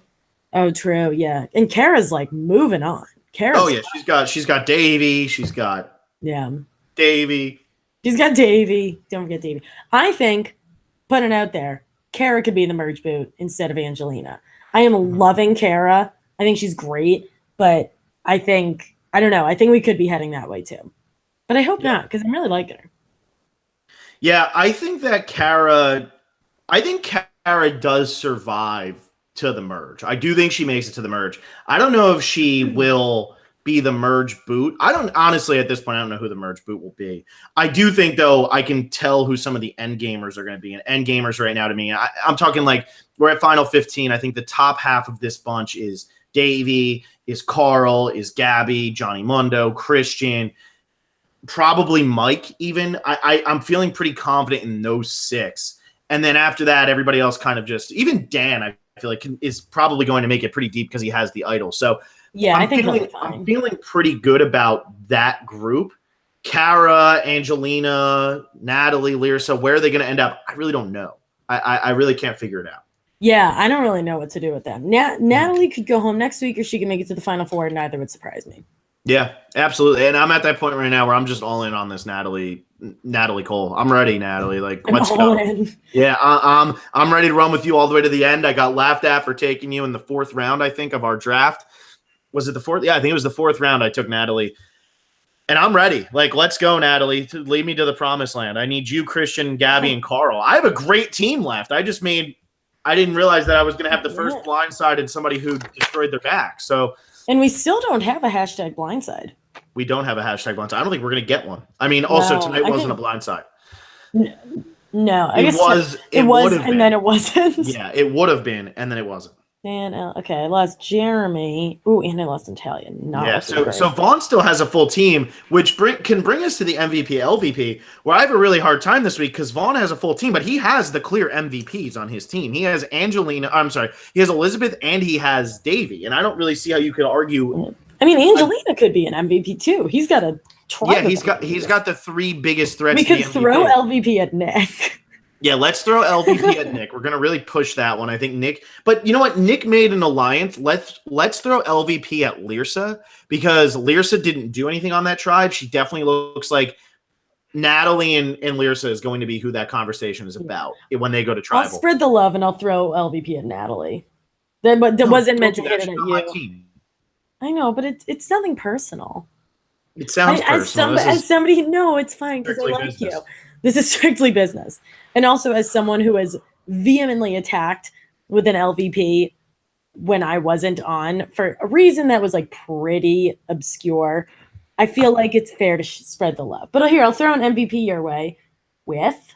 Oh, true. Yeah. And Kara's like moving on. She's got Davey. She's got Davey. She's got Davey. Don't forget Davey. I think, putting it out there, Kara could be the merge boot instead of Angelina. I am loving Kara. I think she's great, but I don't know. I think we could be heading that way too. But I hope not, because I'm really liking her. Yeah, I think Kara does survive to the merge. I do think she makes it to the merge. I don't know if she will be the merge boot. Honestly, at this point, I don't know who the merge boot will be. I do think, though, I can tell who some of the end gamers are going to be. And end gamers right now to me, I'm talking like we're at Final 15. I think the top half of this bunch is Davey, is Carl, is Gabby, Johnny Mundo, Christian, probably Mike even. I'm feeling pretty confident in those 6. And then after that, everybody else kind of just, even Dan, I feel like is probably going to make it pretty deep because he has the idol. So yeah, I'm feeling pretty good about that group. Kara, Angelina, Natalie, Lyrsa, where are they going to end up? I really don't know. I really can't figure it out. Yeah, I don't really know what to do with them. Natalie could go home next week or she could make it to the Final Four, and neither would surprise me. Yeah, absolutely. And I'm at that point right now where I'm just all in on this Natalie Cole. I'm ready, Natalie. Like, let's go. Yeah, I'm ready to run with you all the way to the end. I got laughed at for taking you in the 4th round, I think, of our draft. Was it the 4th? Yeah, I think it was the 4th round I took Natalie. And I'm ready. Like, let's go, Natalie. To lead me to the promised land. I need you, Christian, Gabby, and Carl. I have a great team left. I didn't realize that I was going to have the first blindside and somebody who destroyed their back. So, and we still don't have a hashtag blindside. We don't have a hashtag blindside. I don't think we're going to get one. I mean, also tonight wasn't a blindside. No, I guess it was, and then it wasn't. Yeah, it would have been, and then it wasn't. And okay, I lost Jeremy. Ooh, and I lost Natalya. So Vaughn still has a full team, which can bring us to the MVP LVP, where I have a really hard time this week because Vaughn has a full team, but he has the clear MVPs on his team. He has he has Elizabeth and he has Davey, and I don't really see how you could argue. I mean, Angelina could be an MVP too. He's got a he's got the 3 biggest threats. We could throw LVP at Nick. Yeah, let's throw LVP at Nick. We're gonna really push that one. I think Nick, but you know what? Nick made an alliance. Let's throw LVP at Lyrsa because Lyrsa didn't do anything on that tribe. She definitely looks like Natalie and Lyrsa is going to be who that conversation is about when they go to tribal. I'll spread the love and I'll throw LVP at Natalie. That wasn't meant to hit it at you. I know, but it's nothing personal. It sounds personal. As somebody, no, it's fine because I like you. This is strictly business. And also as someone who has vehemently attacked with an LVP when I wasn't on for a reason that was like pretty obscure, I feel like it's fair to spread the love. But here, I'll throw an MVP your way with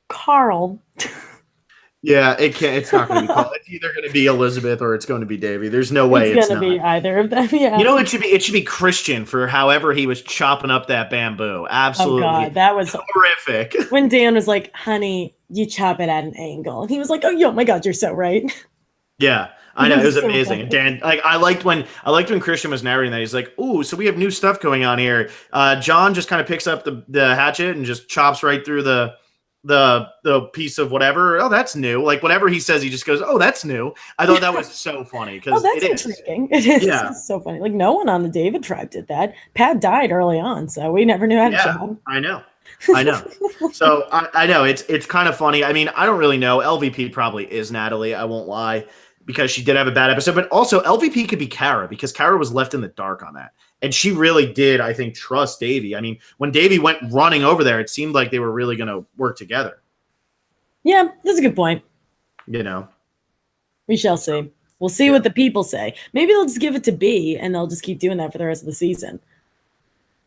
Carl. Yeah, it's not going to be Carl. It's either going to be Elizabeth or it's going to be Davey. There's no way it's going to be either of them. Yeah. You know, it should be Christian for however he was chopping up that bamboo. Absolutely. Oh God, that was horrific. When Dan was like, "Honey, you chop it at an angle," and he was like, "Oh, my God, you're so right." Yeah. I know, it was amazing. And Dan, like I liked when Christian was narrating that. He's like, "Ooh, so we have new stuff going on here." John just kind of picks up the hatchet and just chops right through the piece of whatever. Oh, that's new. Like whatever he says, he just goes, "Oh, that's new." I thought that was so funny because that's intriguing. It is. Yeah. It's so funny. Like no one on the David tribe did that. Pat died early on, so we never knew how to chop. I know. So I know it's kind of funny. I mean, I don't really know. LVP probably is Natalie. I won't lie. Because she did have a bad episode, but also LVP could be Kara because Kara was left in the dark on that. And she really did, I think, trust Davey. I mean, when Davey went running over there, it seemed like they were really going to work together. Yeah, that's a good point. You know. We shall see. We'll see what the people say. Maybe they'll just give it to B and they'll just keep doing that for the rest of the season.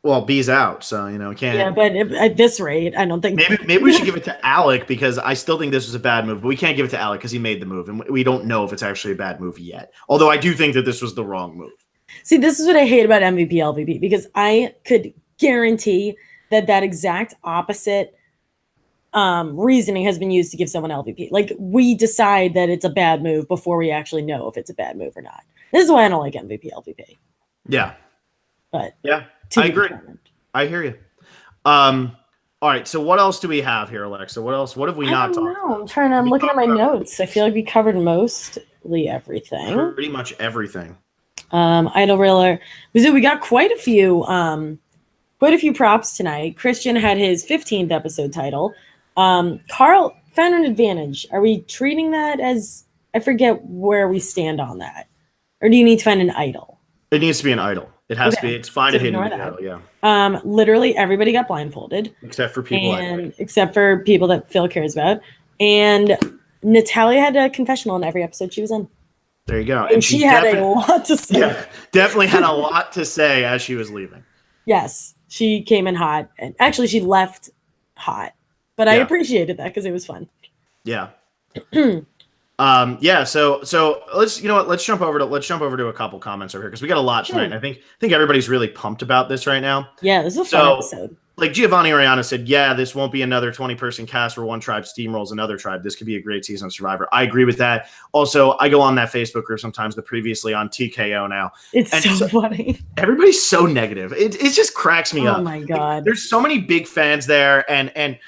Well, B's out, so, can't. Yeah, but at this rate, I don't think. Maybe we should give it to Alec because I still think this was a bad move, but we can't give it to Alec because he made the move, and we don't know if it's actually a bad move yet. Although I do think that this was the wrong move. See, this is what I hate about MVP LVP because I could guarantee that exact opposite reasoning has been used to give someone LVP. Like, we decide that it's a bad move before we actually know if it's a bad move or not. This is why I don't like MVP LVP. Yeah. But yeah. I agree. I hear you. All right. So what else do we have here, Alexa? What else? What have we not talked about? I'm looking at my notes. I feel like we covered mostly everything. Pretty much everything. Idol Riller. We got quite a few props tonight. Christian had his 15th episode title. Carl found an advantage. Are we treating that as, I forget where we stand on that. Or do you need to find an idol? It needs to be an idol. It has to be. It's fine to hit an idol, yeah. Literally everybody got blindfolded. Except for people that Phil cares about. And Natalya had a confessional in every episode she was in. There you go. And she had a lot to say. Yeah, definitely had a lot to say as she was leaving. Yes. She came in hot. And actually, she left hot. But I appreciated that because it was fun. Yeah. So let's jump over to a couple comments over here because we got a lot tonight. And I think everybody's really pumped about this right now. Yeah, this is a fun episode. Like Giovanni Oriana said, yeah, this won't be another 20-person cast where one tribe steamrolls another tribe. This could be a great season of Survivor. I agree with that. Also, I go on that Facebook group sometimes, the previously on TKO now. It's so funny. Everybody's so negative. It just cracks me up. Oh my God. Like, there's so many big fans there and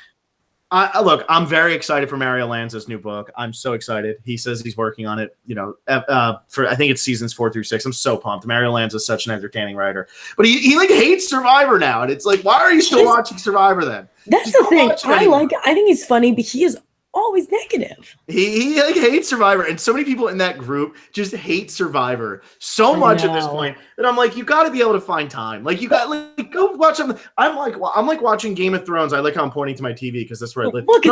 look, I'm very excited for Mario Lanza's new book. I'm so excited. He says he's working on it, for I think it's seasons 4 through 6. I'm so pumped. Mario Lanza is such an entertaining writer. But he like hates Survivor now. And it's like, why are you still watching Survivor then? That's the thing. I think he's funny, but he is always negative. He like hates Survivor, and so many people in that group just hate Survivor so much at this point that I'm like, you got to be able to find time. Like you got go watch something. I'm like watching Game of Thrones. I like how I'm pointing to my TV because that's where I live. Look,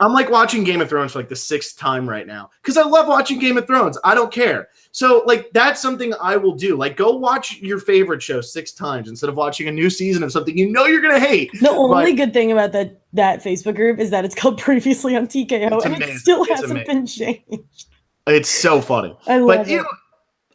I'm like watching Game of Thrones for like the 6th time right now because I love watching Game of Thrones. I don't care. So like that's something I will do. Like go watch your favorite show 6 times instead of watching a new season of something you're gonna hate. The only good thing about that Facebook group is that it's called Previously on TKO and it still hasn't been changed. It's so funny. I love it.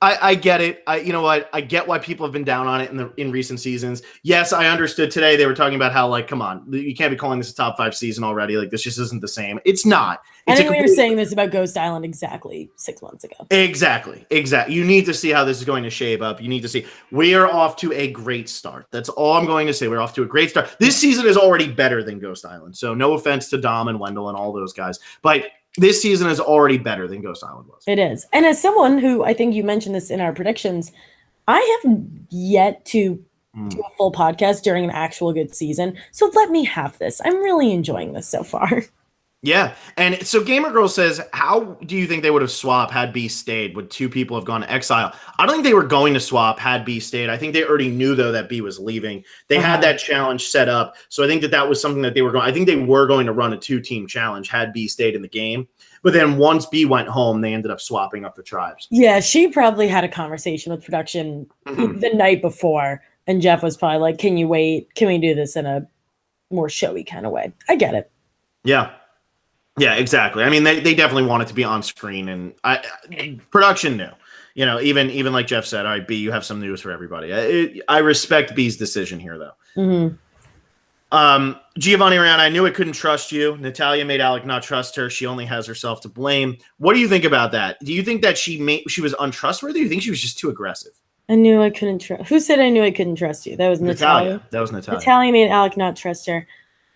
I get it. You know what? I get why people have been down on it in recent seasons. Yes, I understood today. They were talking about how like, come on, you can't be calling this a top 5 season already. Like this just isn't the same. It's not. I think we were saying this about Ghost Island exactly 6 months ago. Exactly. You need to see how this is going to shape up. You need to see. We are off to a great start. That's all I'm going to say. We're off to a great start. This season is already better than Ghost Island. So no offense to Dom and Wendell and all those guys, but this season is already better than Ghost Island was. It is. And as someone who, I think you mentioned this in our predictions, I have yet to do a full podcast during an actual good season. So let me have this. I'm really enjoying this so far. Yeah. And so Gamer Girl says, how do you think they would have swapped had B stayed? Would two people have gone to exile? I don't think they were going to swap had B stayed. I think they already knew, though, that B was leaving. They had that challenge set up. So I think that was something that they were going. I think they were going to run a 2-team challenge had B stayed in the game. But then once B went home, they ended up swapping up the tribes. Yeah, she probably had a conversation with production the night before. And Jeff was probably like, can you wait? Can we do this in a more showy kind of way? I get it. Yeah. Yeah, exactly. I mean, they definitely wanted to be on screen, and production knew. Even like Jeff said, all right, B, you have some news for everybody. I respect B's decision here, though. Giovanni Rihanna, I knew I couldn't trust you. Natalya made Alec not trust her. She only has herself to blame. What do you think about that? Do you think that she was untrustworthy? Or do you think she was just too aggressive? I knew I couldn't trust. Who said I knew I couldn't trust you? That was Natalya. That was Natalya. Natalya made Alec not trust her.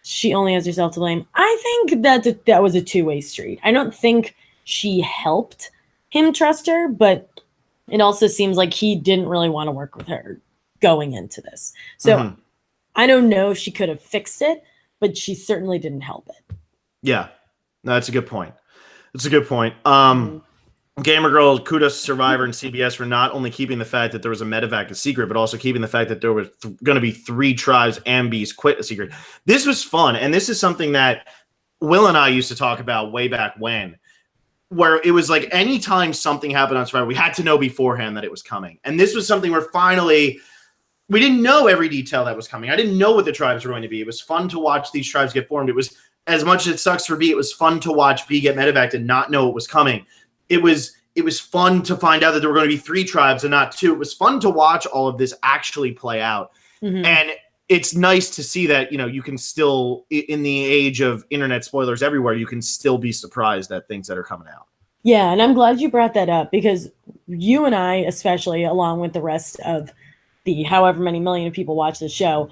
She only has herself to blame. I think that was a two-way street. I don't think she helped him trust her, but it also seems like he didn't really want to work with her going into this. So I don't know if she could have fixed it, but she certainly didn't help it. Yeah, no, that's a good point. Gamer Girl, kudos to Survivor and CBS for not only keeping the fact that there was a medevac a secret, but also keeping the fact that there was going to be 3 tribes and B's quit a secret. This was fun, and this is something that Will and I used to talk about way back when, where it was like anytime something happened on Survivor, we had to know beforehand that it was coming. And this was something where finally we didn't know every detail that was coming. I didn't know what the tribes were going to be. It was fun to watch these tribes get formed. It was, as much as it sucks for B, it was fun to watch B get medevaced and not know what was coming. It was fun to find out that there were going to be 3 tribes and not 2. It was fun to watch all of this actually play out. And it's nice to see that, you can still, in the age of internet spoilers everywhere, you can still be surprised at things that are coming out. Yeah, and I'm glad you brought that up, because you and I, especially, along with the rest of the however many million of people watch the show,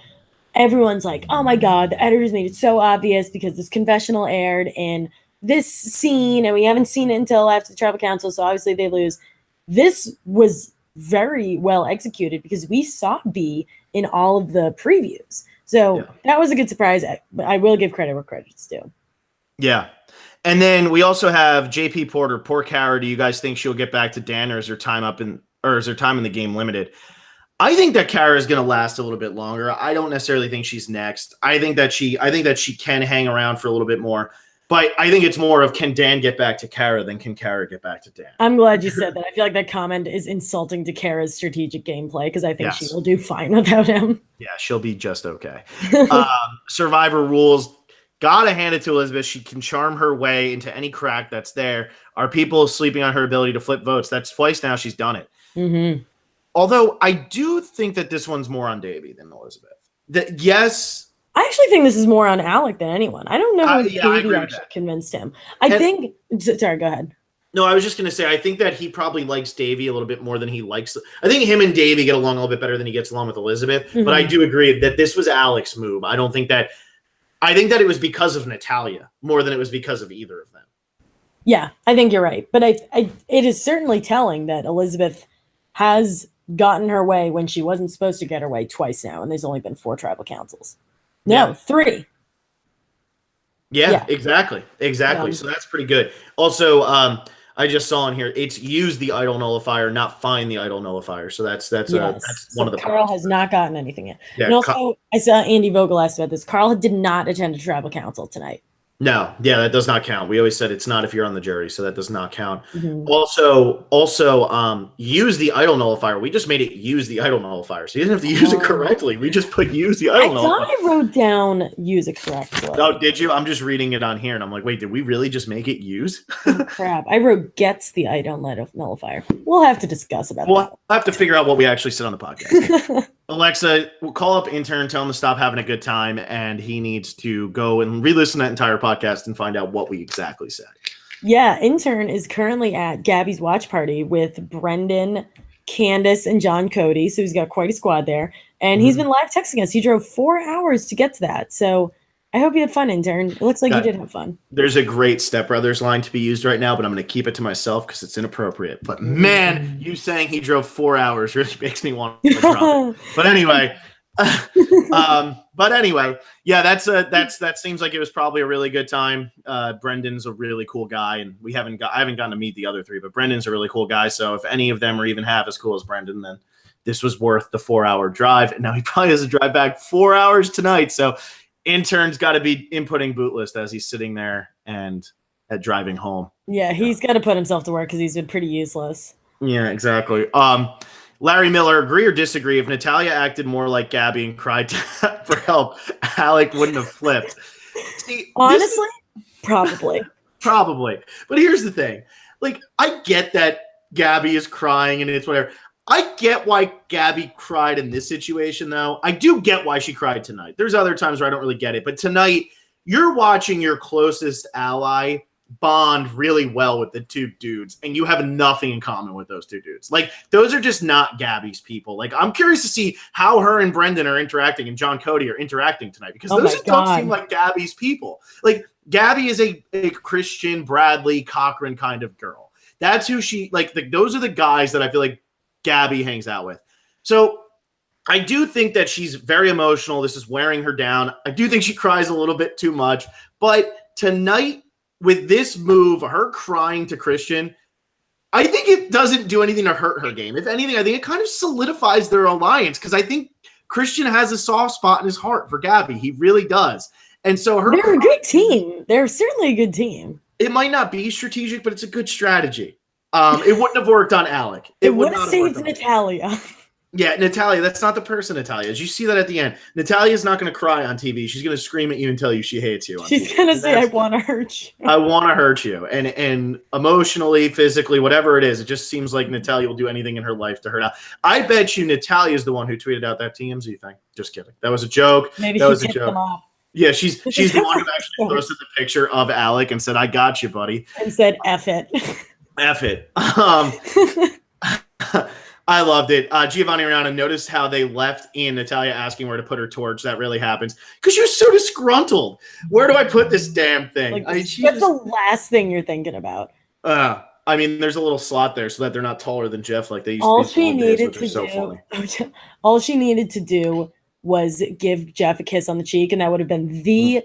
everyone's like, oh my God, the editors made it so obvious because this confessional aired in this scene, and we haven't seen it until after the tribal council, so obviously they lose. This was very well executed because we saw B in all of the previews. So that was a good surprise. But I will give credit where credit's due. Yeah. And then we also have JP Porter. Poor Kara. Do you guys think she'll get back to Dan, or is her time in the game limited? I think that Kara is going to last a little bit longer. I don't necessarily think she's next. I think that she can hang around for a little bit more. But I think it's more of, can Dan get back to Kara than can Kara get back to Dan? I'm glad you said that. I feel like that comment is insulting to Kara's strategic gameplay, because I think she will do fine without him. Yeah, she'll be just okay. Survivor rules. Gotta hand it to Elizabeth. She can charm her way into any crack that's there. Are people sleeping on her ability to flip votes? That's twice now she's done it. Although I do think that this one's more on Davey than Elizabeth. I actually think this is more on Alec than anyone. I don't know how Davey actually convinced him. Sorry, go ahead. No, I was just going to say, I think that he probably likes Davey a little bit more than he likes. I think him and Davey get along a little bit better than he gets along with Elizabeth. But I do agree that this was Alec's move. I think that it was because of Natalya more than it was because of either of them. Yeah, I think you're right. But it is certainly telling that Elizabeth has gotten her way when she wasn't supposed to get her way twice now. And there's only been 4 tribal councils. No, 3. Yeah, exactly. So that's pretty good. Also, I just saw in here, it's use the idol nullifier, not find the idol nullifier. So that's one of the Carl has not gotten anything yet. Yeah, and also, I saw Andy Vogel asked about this. Carl did not attend a tribal council tonight. No, that does not count. We always said it's not if you're on the jury, so that does not count. Also, use the idol nullifier. We just made it use the idol nullifier, so you didn't have to use it correctly. We just put use the idol nullifier. I thought I wrote down use it correctly. Oh, did you? I'm just reading it on here, and I'm like, wait, did we really just make it use? Oh, crap. I wrote gets the idol nullifier. We'll have to discuss about that. We'll have to figure out what we actually said on the podcast. Alexa, we'll call up intern, tell him to stop having a good time, and he needs to go and re-listen to that entire podcast and find out what we exactly said. Yeah, intern is currently at Gabby's watch party with Brendan, Candace, and John Cody, so he's got quite a squad there, and he's been live texting us. He drove 4 hours to get to that, so I hope you had fun, intern. It looks like you did have fun. There's a great Step Brothers line to be used right now, but I'm going to keep it to myself because it's inappropriate. But man, you saying he drove 4 hours really makes me want to drop it. But anyway, But anyway, yeah, that seems like it was probably a really good time. Brendan's a really cool guy, and I haven't gotten to meet the other three, but Brendan's a really cool guy. So if any of them are even half as cool as Brendan, then this was worth the 4-hour drive. And now he probably has to drive back 4 hours tonight. So intern's got to be inputting boot list as he's sitting there and driving home. Yeah, he's got to put himself to work because he's been pretty useless. Yeah, exactly. Larry Miller, agree or disagree? If Natalya acted more like Gabby and cried for help, Alec wouldn't have flipped. See, honestly, probably. Probably. But here's the thing. Like, I get that Gabby is crying and it's whatever. I get why Gabby cried in this situation, though. I do get why she cried tonight. There's other times where I don't really get it. But tonight, you're watching your closest ally bond really well with the two dudes, and you have nothing in common with those two dudes. Like, those are just not Gabby's people. Like, I'm curious to see how her and Brendan are interacting and John Cody are interacting tonight, because those just don't seem like Gabby's people. Like, Gabby is a Christian, Bradley, Cochran kind of girl. That's who she, like, those are the guys that I feel like Gabby hangs out with. So I do think that she's very emotional. This is wearing her down. I do think she cries a little bit too much, but tonight, with this move, her crying to Christian, I think it doesn't do anything to hurt her game. If anything, I think it kind of solidifies their alliance, because I think Christian has a soft spot in his heart for Gabby. He really does. And so they're a good team. They're certainly a good team. It might not be strategic, but it's a good strategy. It wouldn't have worked on Alec. It would have saved Natalya. Yeah, Natalya, that's not the person, Natalya. As you see that at the end, Natalya's not going to cry on TV. She's going to scream at you and tell you she hates you. She's going to say, I want to hurt you. I want to hurt you. And emotionally, physically, whatever it is, it just seems like Natalya will do anything in her life to hurt out. I bet you Natalya's the one who tweeted out that TMZ thing. Just kidding. That was a joke. Maybe that was a joke. Yeah, she's the one who actually posted the picture of Alec and said, I got you, buddy. And said, F it. F it. I loved it. Giovanni Rihanna noticed how they left in Natalya asking where to put her torch. That really happens because she was so disgruntled. Where do I put this damn thing? Like, that's the last thing you're thinking about. I mean, there's a little slot there so that they're not taller than Jeff like they used all to be. She needed to do, all she needed to do was give Jeff a kiss on the cheek, and that would have been the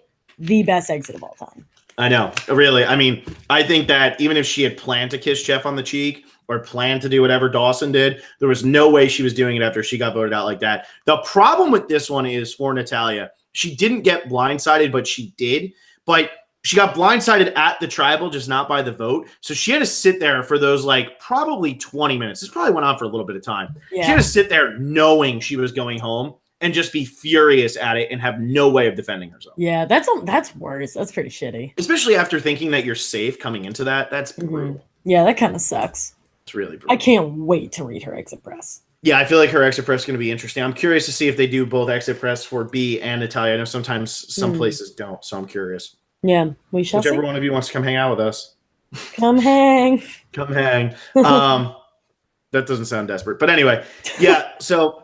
best exit of all time. I know. Really. I mean, I think that even if she had planned to kiss Jeff on the cheek, or planned to do whatever Dawson did, there was no way she was doing it after she got voted out like that. The problem with this one is for Natalya, she didn't get blindsided, but she did. But she got blindsided at the tribal, just not by the vote. So she had to sit there for those like probably 20 minutes. This probably went on for a little bit of time. Yeah. She had to sit there knowing she was going home and just be furious at it and have no way of defending herself. Yeah, that's worse. That's pretty shitty. Especially after thinking that you're safe coming into that. That's brutal. Yeah, that kind of sucks. It's really brutal. I can't wait to read her exit press. Yeah, I feel like her exit press is going to be interesting. I'm curious to see if they do both exit press for B and Natalya. I know sometimes some places don't, so I'm curious. Yeah, we shall see. Whichever one of you wants to come hang out with us. Come hang. Come hang. That doesn't sound desperate. But anyway, yeah, so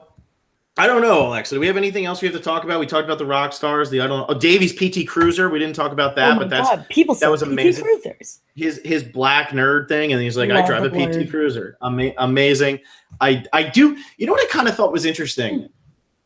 I don't know, Alexa. Do we have anything else we have to talk about? We talked about the rock stars, Davies PT Cruiser. We didn't talk about that, but that was amazing. Cruisers. His black nerd thing, and he's like, I drive a PT Cruiser. Amazing. I do. You know what I kind of thought was interesting?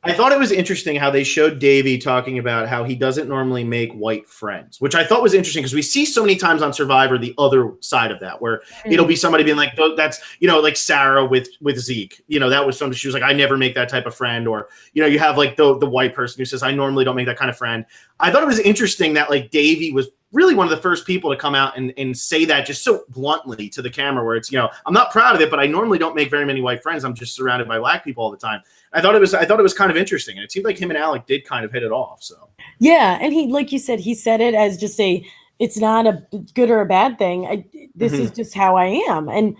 I thought it was interesting how they showed Davey talking about how he doesn't normally make white friends, which I thought was interesting because we see so many times on Survivor the other side of that, where it'll be somebody being like, that's, like Sarah with Zeke. That was something she was like, I never make that type of friend. Or, you have like the white person who says, I normally don't make that kind of friend. I thought it was interesting that like Davey was really one of the first people to come out and say that just so bluntly to the camera, where it's, I'm not proud of it, but I normally don't make very many white friends. I'm just surrounded by black people all the time. I thought it was kind of interesting, and it seemed like him and Alec did kind of hit it off. So yeah, and he, like you said, he said it as just it's not a good or a bad thing. This is just how I am, and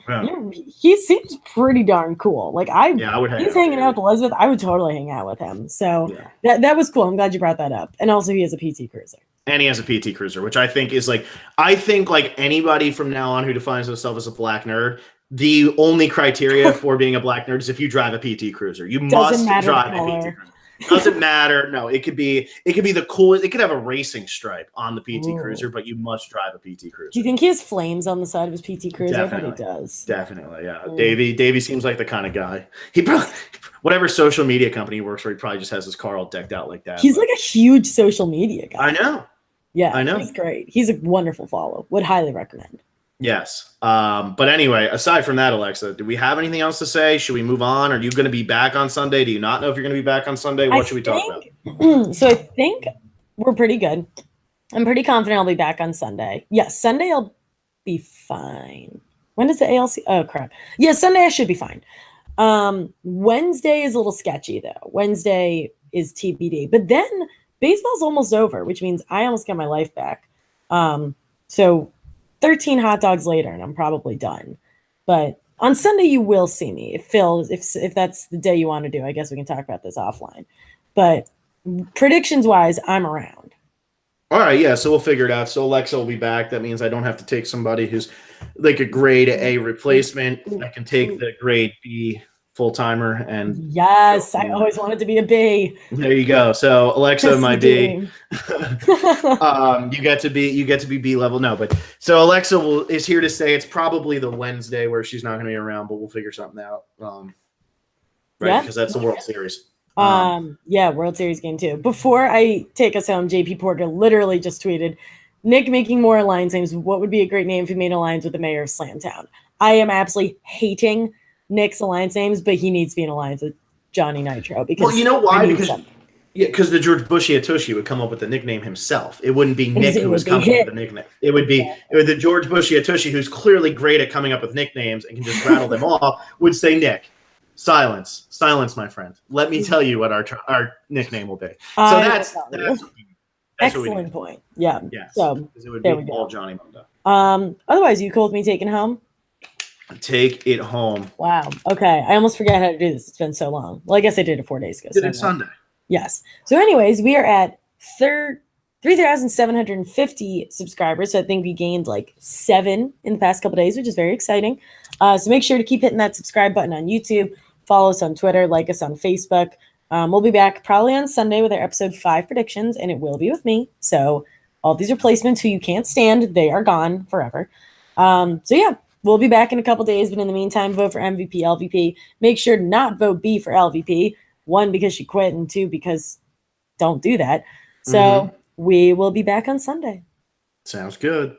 he seems pretty darn cool. Like he's hanging out with Elizabeth. I would totally hang out with him. So that was cool. I'm glad you brought that up. And also, he has a PT Cruiser. And he has a PT Cruiser, which I think is like anybody from now on who defines himself as a black nerd, the only criteria for being a black nerd is if you drive a PT Cruiser. You must drive a PT Cruiser. Doesn't matter. No, it could be the coolest. It could have a racing stripe on the PT Ooh. Cruiser, but you must drive a PT Cruiser. Do you think he has flames on the side of his PT Cruiser? Definitely. I bet he does. Definitely, yeah. Davey seems like the kind of guy. He probably, whatever social media company he works for, he probably just has his car all decked out like that. He's like a huge social media guy. I know. Yeah, I know. He's great. He's a wonderful follow. Would highly recommend. Yes. But anyway, aside from that, Alexa, do we have anything else to say? Should we move on? Are you going to be back on Sunday? Do you not know if you're going to be back on Sunday? What should we talk about? So I think we're pretty good. I'm pretty confident I'll be back on Sunday. Yes, Sunday I'll be fine. When does the ALC? Oh, crap. Yeah, Sunday I should be fine. Wednesday is a little sketchy, though. Wednesday is TBD. But then baseball's almost over, which means I almost get my life back. So 13 hot dogs later, and I'm probably done. But on Sunday, you will see me. If that's the day you want to do, I guess we can talk about this offline. But predictions-wise, I'm around. All right, yeah, so we'll figure it out. So Alexa will be back. That means I don't have to take somebody who's like a grade A replacement. I can take the grade B full-timer. And yes, I always wanted to be a B. There you go. So Alexa, my B. You get to be B level. No, but so Alexa is here to say it's probably the Wednesday where she's not going to be around, but we'll figure something out. Right, yeah, because that's the World Series. Yeah, World Series game too. Before I take us home, JP Porter literally just tweeted, Nick making more alliance names. What would be a great name if he made alliance with the mayor of Slamtown? I am absolutely hating Nick's alliance names, but he needs to be in alliance with Johnny Nitro because you know why? Because the George Bushiatoshi would come up with the nickname himself. It wouldn't be Nick who was coming up with the nickname. It would be the George Bushiatoshi, who's clearly great at coming up with nicknames and can just rattle them off, would say Nick. Silence, my friend. Let me tell you what our nickname will be. So that's excellent point. Yeah. Yes. So it would be all Johnny Mundo. Otherwise, you cool with me taking home? Take it home. Wow. Okay. I almost forgot how to do this. It's been so long. Well, I guess I did it 4 days ago. Did it Sunday. Yes. So anyways, we are at 3,750 subscribers. So I think we gained like 7 in the past couple days, which is very exciting. So make sure to keep hitting that subscribe button on YouTube. Follow us on Twitter, like us on Facebook. We'll be back probably on Sunday with our episode 5 predictions, and it will be with me. So all these replacements who you can't stand, they are gone forever. So yeah, we'll be back in a couple days. But in the meantime, vote for MVP, LVP. Make sure to not vote B for LVP. 1, because she quit, and 2, because don't do that. So we will be back on Sunday. Sounds good.